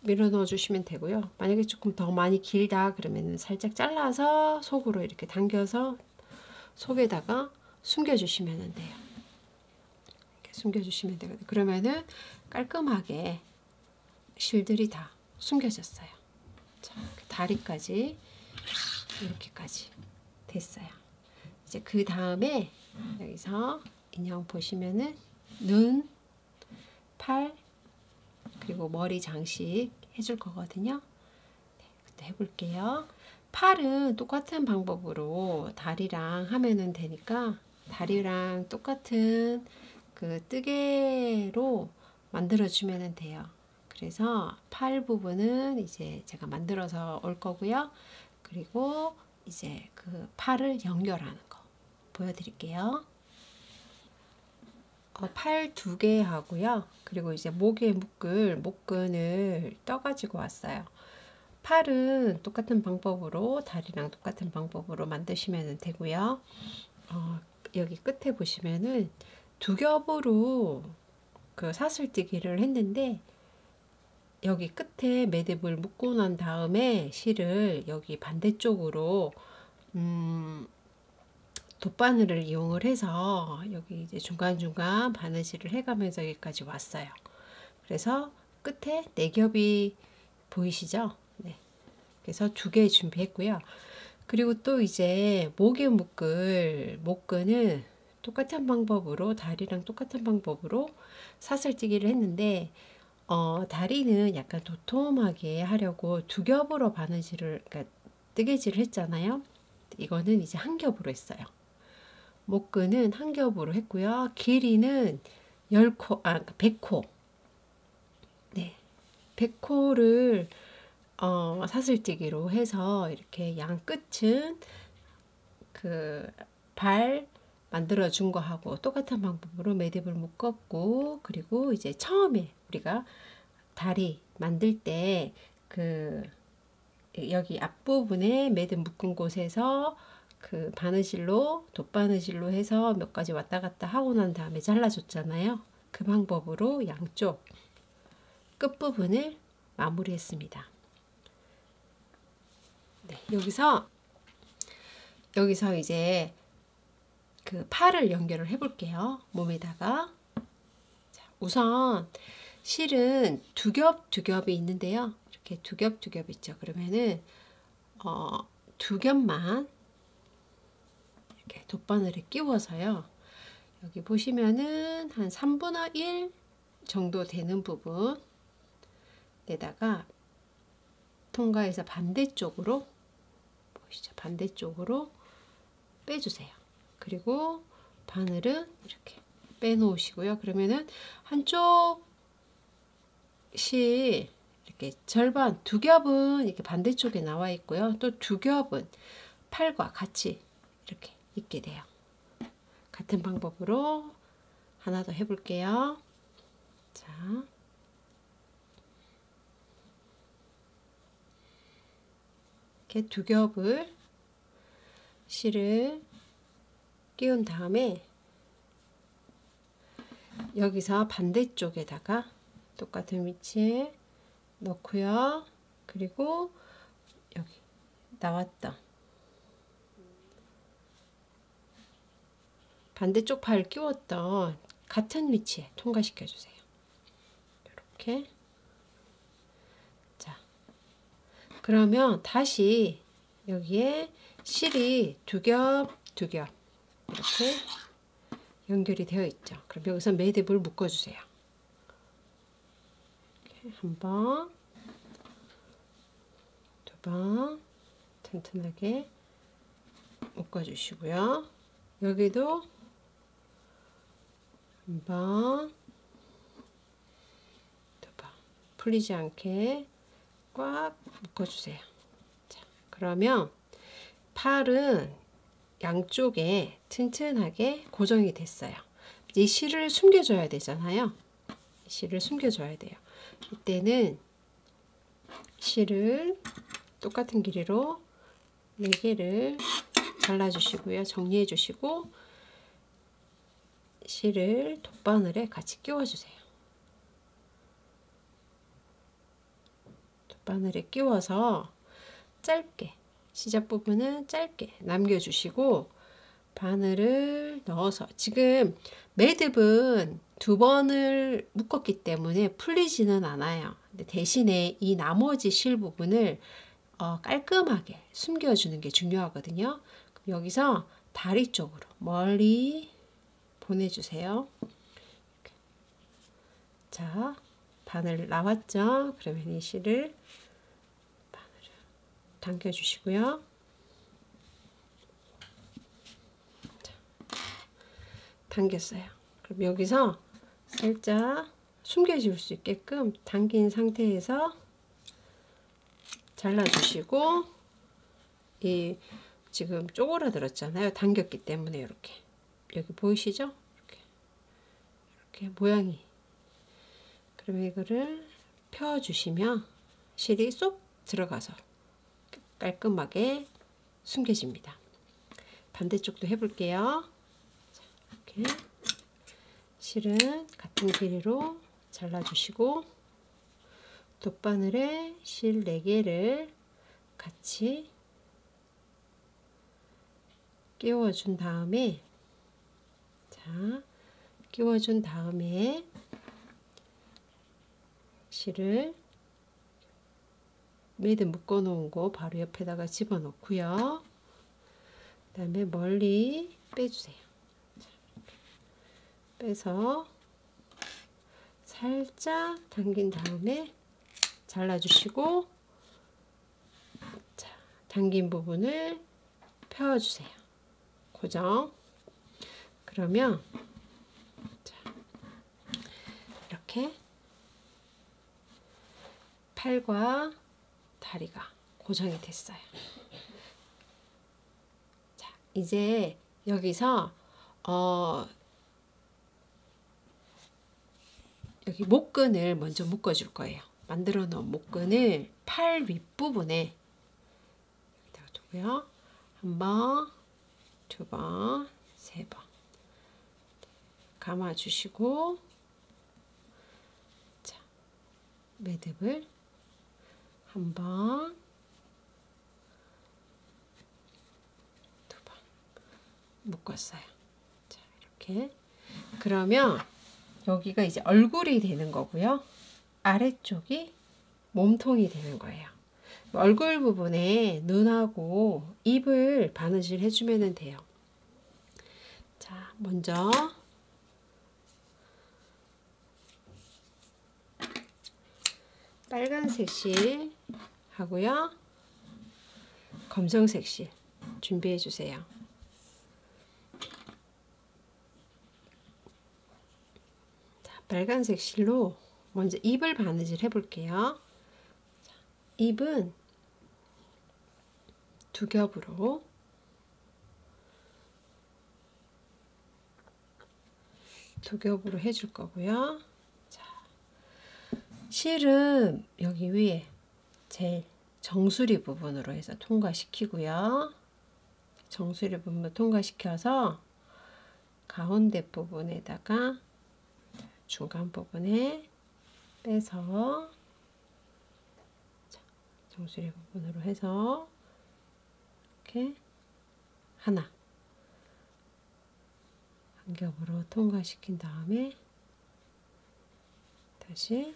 밀어 넣어 주시면 되고요. 만약에 조금 더 많이 길다 그러면 살짝 잘라서 속으로 이렇게 당겨서 속에다가 숨겨 주시면 돼요. 이렇게 숨겨 주시면 되거든요. 그러면은 깔끔하게 실들이 다 숨겨졌어요. 자, 다리까지 이렇게까지 됐어요. 이제 그 다음에 여기서 인형 보시면은 눈, 팔, 그리고 머리 장식 해줄 거거든요. 네, 그때 해볼게요. 팔은 똑같은 방법으로 다리랑 하면은 되니까 다리랑 똑같은 그 뜨개로 만들어 주면 돼요. 그래서 팔 부분은 이제 제가 만들어서 올 거고요. 그리고 이제 그 팔을 연결하는 거 보여드릴게요. 팔 2개 하고요. 그리고 이제 목에 묶을 목끈을 떠가지고 왔어요. 팔은 똑같은 방법으로, 다리랑 똑같은 방법으로 만드시면 되고요. 여기 끝에 보시면은 2겹으로 그 사슬뜨기를 했는데, 여기 끝에 매듭을 묶고 난 다음에 실을 여기 반대쪽으로 돗바늘을 이용을 해서 여기 이제 중간중간 바느질을 해가면서 여기까지 왔어요. 그래서 끝에 4겹이 보이시죠? 네. 그래서 2개 준비했고요. 그리고 또 이제 목에 묶을 목끈은 똑같은 방법으로, 다리랑 똑같은 방법으로 사슬뜨기를 했는데, 다리는 약간 도톰하게 하려고 2겹으로 바느질을, 그러니까 뜨개질을 했잖아요. 이거는 이제 1겹으로 했어요. 목끈은 1겹으로 했고요. 길이는 100코. 네. 100코를 사슬뜨기로 해서 이렇게 양 끝은 그 발 만들어 준 거하고 똑같은 방법으로 매듭을 묶었고, 그리고 이제 처음에 우리가 다리 만들 때 그 여기 앞부분에 매듭 묶은 곳에서 그 바느질로, 돗바느질로 해서 몇 가지 왔다 갔다 하고 난 다음에 잘라줬잖아요. 그 방법으로 양쪽 끝부분을 마무리했습니다. 네, 여기서 이제 그 팔을 연결을 해 볼게요. 몸에다가. 자, 우선 실은 2겹이 있는데요. 이렇게 2겹 있죠. 그러면은 두 겹만 이렇게 돗바늘에 끼워서요. 여기 보시면은 한 3분의 1 정도 되는 부분에다가 통과해서 반대쪽으로 보이시죠? 반대쪽으로 빼주세요. 그리고 바늘은 이렇게 빼놓으시고요. 그러면은 한쪽씩 이렇게 절반, 두 겹은 이렇게 반대쪽에 나와 있고요. 또 두 겹은 팔과 같이 이렇게 있게 돼요. 같은 방법으로 하나 더 해볼게요. 자, 이렇게 두 겹을 실을 끼운 다음에 여기서 반대쪽에다가 똑같은 위치에 넣고요. 그리고 여기 나왔던 반대쪽 팔 끼웠던 같은 위치에 통과시켜 주세요. 이렇게. 자, 그러면 다시 여기에 실이 두 겹 이렇게 연결이 되어 있죠. 그럼 여기서 매듭을 묶어 주세요. 한 번, 두 번 튼튼하게 묶어 주시고요. 여기도 한 번, 두 번 풀리지 않게 꽉 묶어 주세요. 자, 그러면 팔은 양쪽에 튼튼하게 고정이 됐어요. 이제 실을 숨겨줘야 되잖아요. 실을 숨겨줘야 돼요. 이때는 실을 똑같은 길이로 4개를 잘라주시고요. 정리해주시고 실을 돗바늘에 같이 끼워주세요. 돗바늘에 끼워서 짧게, 시작 부분은 짧게 남겨주시고 바늘을 넣어서, 지금 매듭은 2번을 묶었기 때문에 풀리지는 않아요. 근데 대신에 이 나머지 실 부분을 깔끔하게 숨겨주는 게 중요하거든요. 그럼 여기서 다리 쪽으로 멀리 보내주세요. 이렇게. 자, 바늘 나왔죠? 그러면 이 실을 바늘을 당겨주시고요. 자, 당겼어요. 그럼 여기서 살짝 숨겨줄 수 있게끔 당긴 상태에서 잘라주시고, 이 지금 쪼그라들었잖아요. 당겼기 때문에 이렇게 여기 보이시죠? 이렇게 모양이. 그러면 이거를 펴주시면 실이 쏙 들어가서 깔끔하게 숨겨집니다. 반대쪽도 해볼게요. 자, 이렇게 실은 같은 길이로 잘라주시고 돗바늘에 실 4개를 같이 끼워준 다음에, 자, 끼워준 다음에 실을 매듭 묶어 놓은 거 바로 옆에다가 집어 넣고요. 그 다음에 멀리 빼주세요. 빼서 살짝 당긴 다음에 잘라주시고, 자, 당긴 부분을 펴주세요. 고정. 그러면 자, 이렇게 팔과 다리가 고정이 됐어요. 자, 이제 여기서 여기 목끈을 먼저 묶어 줄 거예요. 만들어 놓은 목끈을 팔 윗부분에 여기다가 두고요. 한 번, 두 번, 세 번 감아 주시고, 자, 매듭을 한 번, 두 번 묶었어요. 자, 이렇게. 그러면 여기가 이제 얼굴이 되는 거고요. 아래쪽이 몸통이 되는 거예요. 얼굴 부분에 눈하고 입을 바느질 해주면 돼요. 자, 먼저 빨간색 실 하고요, 검정색 실 준비해 주세요. 자, 빨간색 실로 먼저 입을 바느질 해 볼게요. 입은 두 겹으로 해줄 거고요. 자, 실은 여기 위에 제일 정수리 부분으로 해서 통과시키고요. 정수리 부분 통과시켜서 가운데 부분에다가 중간 부분에 빼서 정수리 부분으로 해서 이렇게 하나 한 겹으로 통과시킨 다음에 다시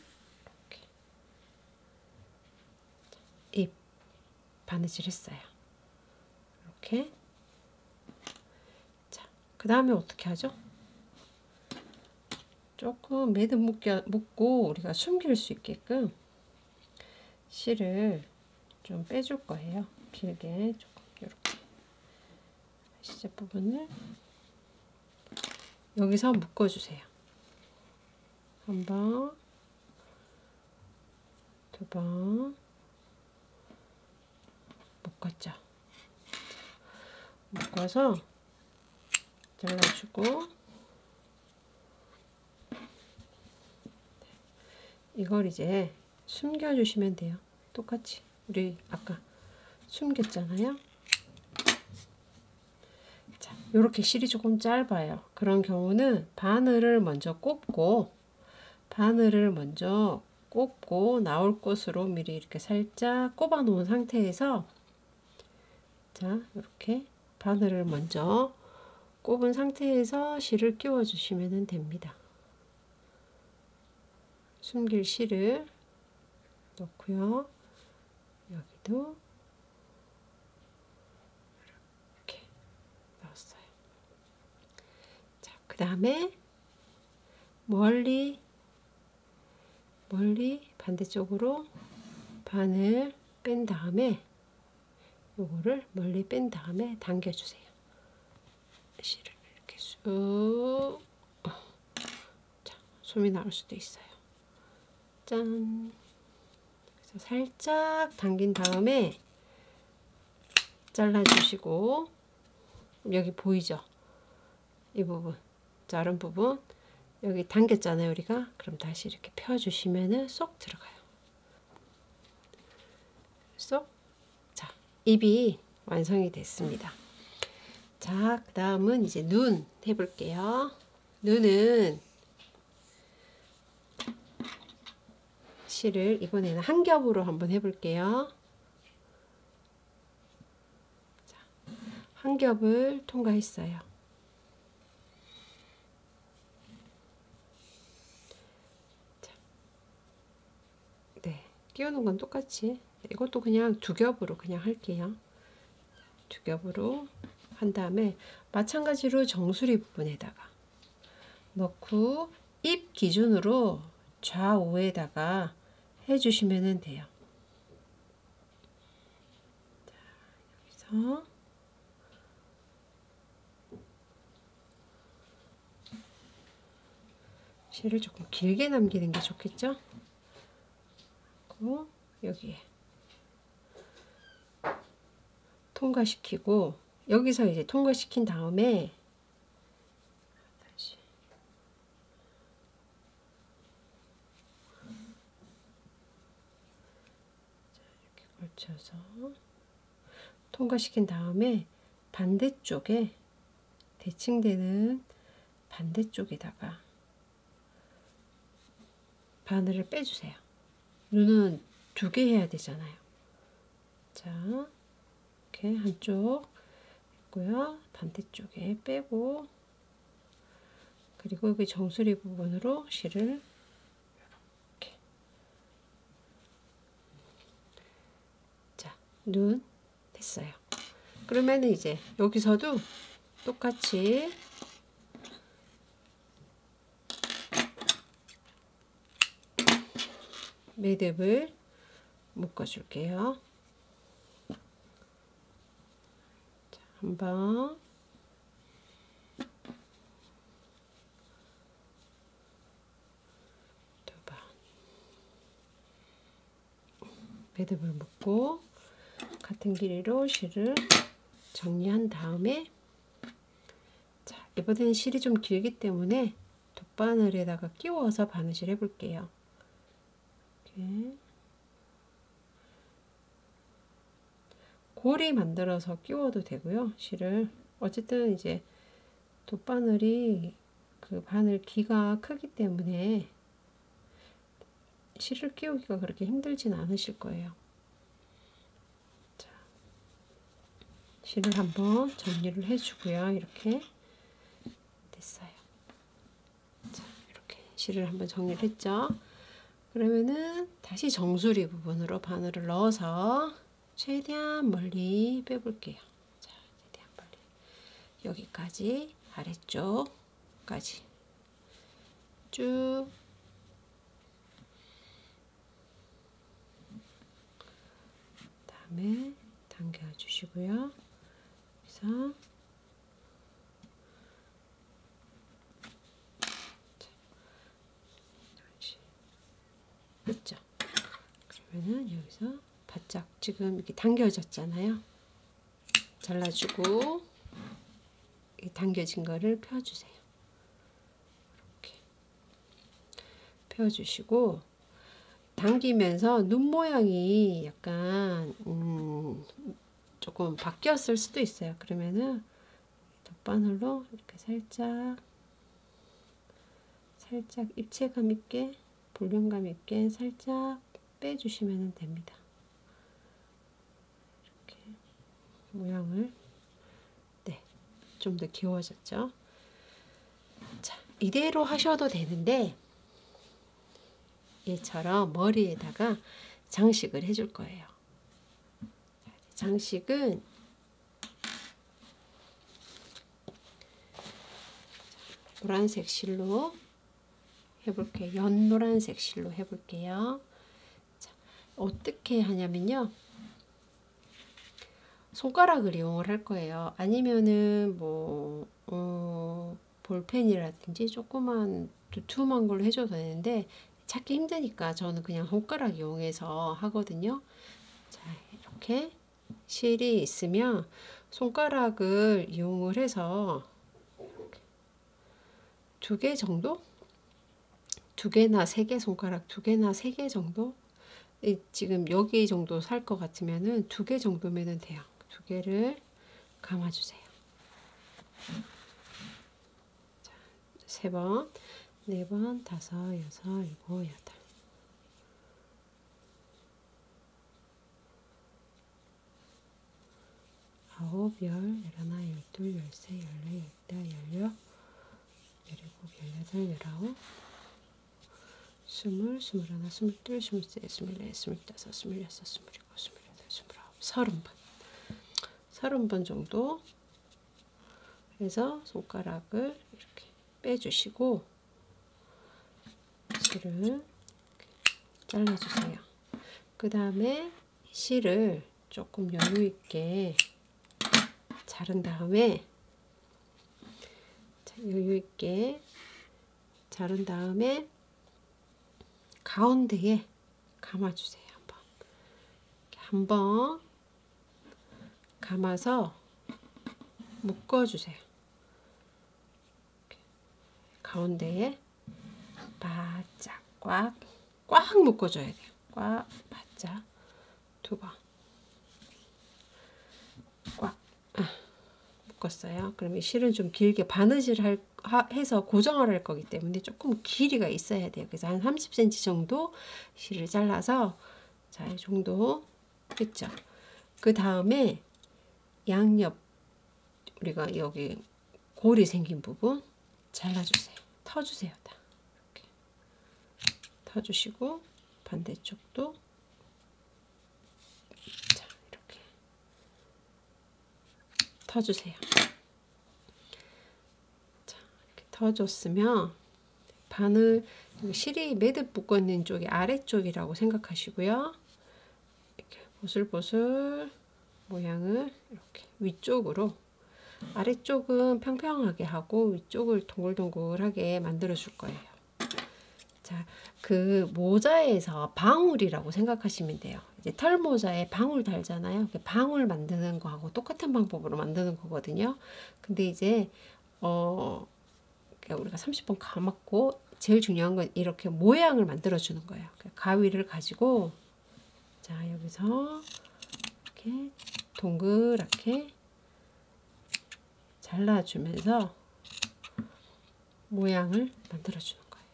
이렇게 입 바느질 했어요. 이렇게. 자, 그 다음에 어떻게 하죠? 조금 매듭 묶고 우리가 숨길 수 있게끔 실을 좀 빼줄 거예요. 길게 조금 이렇게 시작 부분을 여기서 묶어주세요. 한 번, 두 번 묶었죠. 묶어서 잘라주고 이걸 이제 숨겨주시면 돼요. 똑같이 우리 아까 숨겼잖아요. 자, 이렇게 실이 조금 짧아요. 그런 경우는 바늘을 먼저 꼽고 나올 곳으로 미리 이렇게 살짝 꼽아 놓은 상태에서, 자, 이렇게 바늘을 먼저 꼽은 상태에서 실을 끼워 주시면 됩니다. 숨길 실을 넣고요. 여기도 이렇게 넣었어요. 자, 그 다음에 멀리 반대쪽으로 바늘 뺀 다음에 요거를 멀리 뺀 다음에 당겨주세요. 실을 이렇게 쑥. 자, 숨이 나올 수도 있어요. 짠. 그래서 살짝 당긴 다음에 잘라주시고, 여기 보이죠? 이 부분, 자른 부분 여기 당겼잖아요, 우리가. 그럼 다시 이렇게 펴주시면은 쏙 들어가요. 쏙. 자, 입이 완성이 됐습니다. 자, 그 다음은 이제 눈 해볼게요. 눈은 실을 이번에는 한 겹으로 한번 해볼게요. 자, 한 겹을 통과했어요. 자, 네, 끼우는 건 똑같이 이것도 그냥 두 겹으로 그냥 할게요. 두 겹으로 한 다음에 마찬가지로 정수리 부분에다가 넣고 입 기준으로 좌우에다가 해주시면 돼요. 자, 여기서 실을 조금 길게 남기는 게 좋겠죠? 그리고 여기에 통과시키고, 여기서 이제 통과시킨 다음에 다시 이렇게 걸쳐서 통과시킨 다음에 반대쪽에 대칭되는 반대쪽에다가 바늘을 빼주세요. 눈은 두 개 해야 되잖아요. 자, 이렇게 한쪽 했고요. 반대쪽에 빼고, 그리고 여기 정수리 부분으로 실을 이렇게 눈 됐어요. 그러면은 이제 여기서도 똑같이 매듭을 묶어줄게요. 자, 한 번, 두 번 매듭을 묶고 같은 길이로 실을 정리한 다음에, 자, 이번에는 실이 좀 길기 때문에 돗바늘에다가 끼워서 바느질 해볼게요. 이렇게 고리 만들어서 끼워도 되고요. 실을 어쨌든 이제 돗바늘이 그 바늘 기가 크기 때문에 실을 끼우기가 그렇게 힘들진 않으실 거예요. 자, 실을 한번 정리를 해주고요. 이렇게 됐어요. 자, 이렇게 실을 한번 정리를 했죠. 그러면은 다시 정수리 부분으로 바늘을 넣어서 최대한 멀리 빼볼게요. 자, 최대한 멀리 여기까지, 아래쪽까지 쭉 다음에 당겨주시고요. 그래서 있죠. 그러면은 여기서 바짝 지금 이렇게 당겨졌잖아요. 잘라주고 이 당겨진 거를 펴주세요. 이렇게 펴주시고, 당기면서 눈 모양이 약간 조금 바뀌었을 수도 있어요. 그러면은 덧바늘로 이렇게 살짝 입체감 있게, 볼륨감 있게 살짝 빼주시면 됩니다. 이렇게 모양을, 네, 좀 더 귀여워졌죠. 자, 이대로 하셔도 되는데 얘처럼 머리에다가 장식을 해줄 거예요. 장식은 노란색 실로 해볼게요. 연노란색 실로 해볼게요. 자, 어떻게 하냐면요, 손가락을 이용을 할 거예요. 아니면은 뭐 볼펜이라든지 조그만 두툼한 걸로 해줘도 되는데 찾기 힘드니까 저는 그냥 손가락 이용해서 하거든요. 자, 이렇게 실이 있으면 손가락을 이용을 해서 두 개 정도? 두 개나 세 개, 손가락 두 개나 세 개 정도? 지금 여기 정도 살 것 같으면은 두 개 정도면 돼요. 두 개를 감아주세요. 자, 세 번, 네 번, 다섯, 여섯, 일곱, 여덟. 아홉, 열, 열하나, 열둘, 열세, 열네, 열다, 열여, 열일곱, 열여덟, 열아홉, 스물, 스물하나, 스물둘, 스물세, 스물네, 스물다섯, 스물여섯, 스물일곱, 스물여덟, 스물아홉, 30번. 30번 정도 해서 손가락을 이렇게 빼주시고 실을 잘라주세요. 그 다음에 실을 조금 여유 있게 자른 다음에, 여유 있게 자른 다음에 가운데에 감아주세요. 한번 감아서 묶어주세요. 가운데에 바짝 꽉 묶어줘야 돼요. 꽉 바짝 두 번 꽉 묶었어요. 그러면 실은 좀 길게 바느질 해서 고정을 할 거기 때문에 조금 길이가 있어야 돼요. 그래서 한 30cm 정도 실을 잘라서, 자, 이 정도 됐죠. 그 다음에 양옆, 우리가 여기 골이 생긴 부분 잘라주세요. 터주세요. 다 이렇게 터주시고, 반대쪽도 자, 이렇게 터주세요. 자, 이렇게 터줬으면 바늘 실이 매듭 묶어 있는 쪽이 아래쪽이라고 생각하시고요. 이렇게 보슬보슬 모양을 이렇게 위쪽으로, 아래쪽은 평평하게 하고 위쪽을 동글동글하게 만들어 줄 거예요. 자, 그 모자에서 방울이라고 생각하시면 돼요. 이제 털 모자에 방울 달잖아요. 방울 만드는 거하고 똑같은 방법으로 만드는 거거든요. 근데 이제 우리가 30번 감았고, 제일 중요한 건 이렇게 모양을 만들어 주는 거예요. 가위를 가지고, 자, 여기서 이렇게 동그랗게 잘라주면서 모양을 만들어 주는 거예요.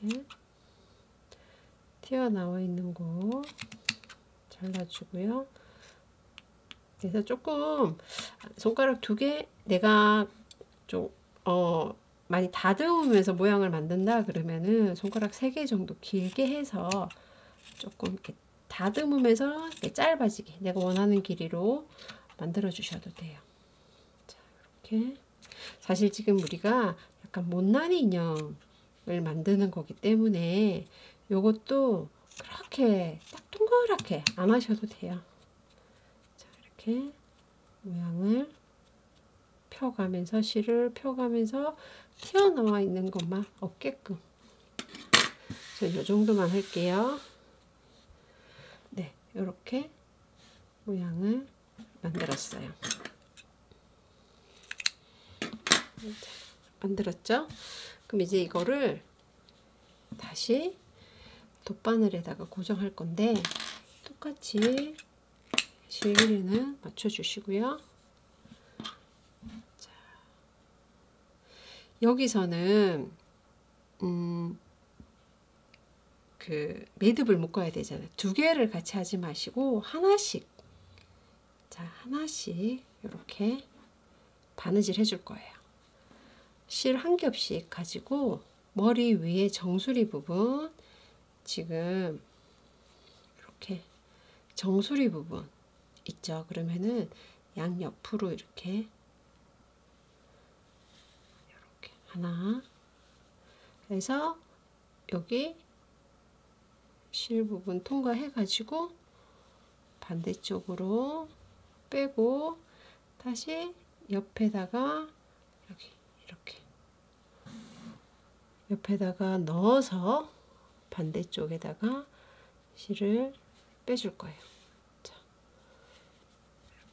이렇게 튀어나와 있는 거 잘라주고요. 그래서 조금 손가락 2개, 내가 좀 많이 다듬으면서 모양을 만든다 그러면은 손가락 3개 정도 길게 해서 조금 이렇게 다듬으면서 이렇게 짧아지게 내가 원하는 길이로 만들어 주셔도 돼요. 자, 이렇게 사실 지금 우리가 약간 못난이 인형을 만드는 거기 때문에 요것도 그렇게 딱 동그랗게 안 하셔도 돼요. 자, 이렇게 모양을 펴가면서, 실을 펴가면서 튀어나와 있는 것만 없게끔, 저 요 정도만 할게요. 네, 이렇게 모양을 만들었어요. 만들었죠? 그럼 이제 이거를 다시 돗바늘에다가 고정할 건데, 똑같이 실 길이는 맞춰 주시고요. 자, 여기서는 그 매듭을 묶어야 되잖아요. 2개를 같이 하지 마시고 하나씩, 자, 하나씩 이렇게 바느질 해줄 거예요. 실 1겹씩 가지고 머리 위에 정수리 부분, 지금 이렇게 정수리 부분 있죠? 그러면은 양옆으로 이렇게 하나, 그래서 여기 실 부분 통과해 가지고 반대쪽으로 빼고 다시 옆에다가 여기 이렇게 옆에다가 넣어서 반대쪽에다가 실을 빼줄 거예요. 자,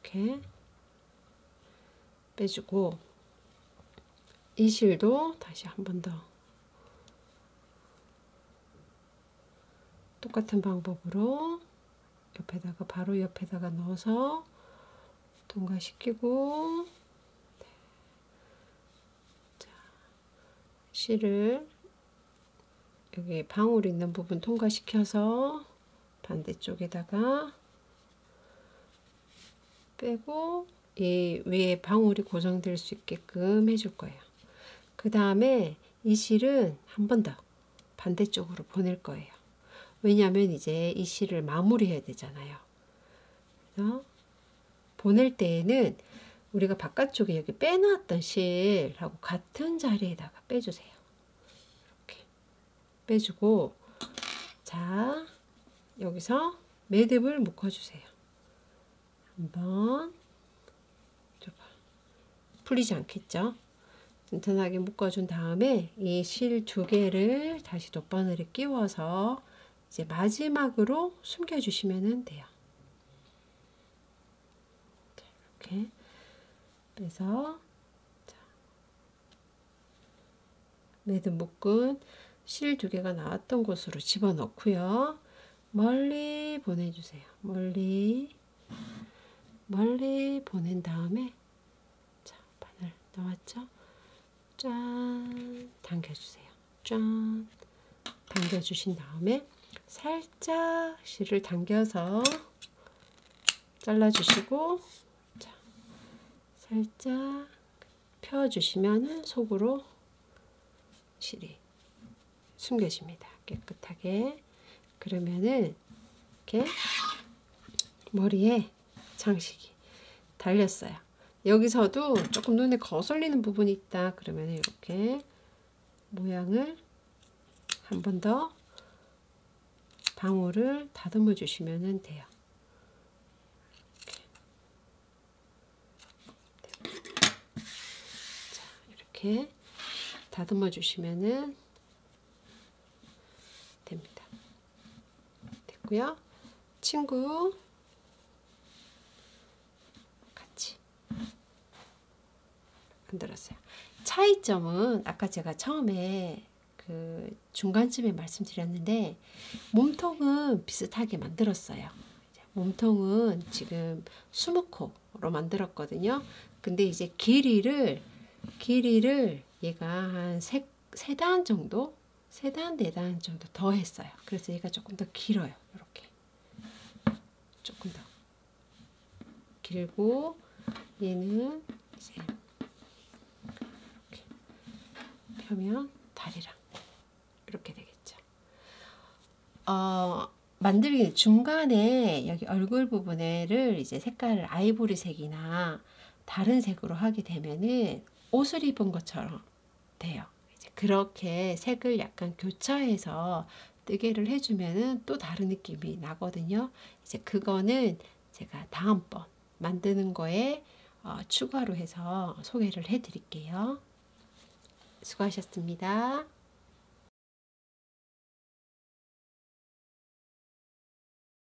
이렇게 빼주고, 이 실도 다시 한 번 더 똑같은 방법으로 옆에다가, 바로 옆에다가 넣어서 통과시키고, 자, 실을 여기 방울 있는 부분 통과시켜서 반대쪽에다가 빼고, 이 위에 방울이 고정될 수 있게끔 해줄 거예요. 그 다음에 이 실은 한 번 더 반대쪽으로 보낼 거예요. 왜냐하면 이제 이 실을 마무리해야 되잖아요. 그래서 보낼 때에는 우리가 바깥쪽에 여기 빼놨던 실하고 같은 자리에다가 빼주세요. 이렇게 빼주고, 자, 여기서 매듭을 묶어주세요. 한번 풀리지 않겠죠? 튼튼하게 묶어준 다음에 이 실 2개를 다시 돗바늘에 끼워서 이제 마지막으로 숨겨주시면 돼요. 이렇게 빼서, 자, 매듭 묶은 실 2개가 나왔던 곳으로 집어넣고요. 멀리 보내주세요. 멀리 보낸 다음에, 자, 바늘 나왔죠? 짠, 당겨주세요. 짠, 당겨주신 다음에 살짝 실을 당겨서 잘라주시고, 자, 살짝 펴주시면 속으로 실이 숨겨집니다. 깨끗하게. 그러면은 이렇게 머리에 장식이 달렸어요. 여기서도 조금 눈에 거슬리는 부분이 있다 그러면 이렇게 모양을 한 번 더 방울을 다듬어 주시면 돼요. 자, 이렇게 다듬어 주시면 됩니다. 됐고요. 친구 같이 만들었어요. 차이점은 아까 제가 처음에 그 중간쯤에 말씀드렸는데 몸통은 비슷하게 만들었어요. 몸통은 지금 20코로 만들었거든요. 근데 이제 길이를 얘가 한 세 단 정도, 세 단, 네 단 정도 더 했어요. 그래서 얘가 조금 더 길어요. 이렇게 조금 더 길고 얘는 이제 이렇게 펴면 다리랑 이렇게 되겠죠. 만들기 중간에 여기 얼굴 부분을 이제 색깔을 아이보리색이나 다른 색으로 하게 되면은 옷을 입은 것처럼 돼요. 이제 그렇게 색을 약간 교차해서 뜨개를 해주면은 또 다른 느낌이 나거든요. 이제 그거는 제가 다음번 만드는 거에 추가로 해서 소개를 해 드릴게요. 수고하셨습니다.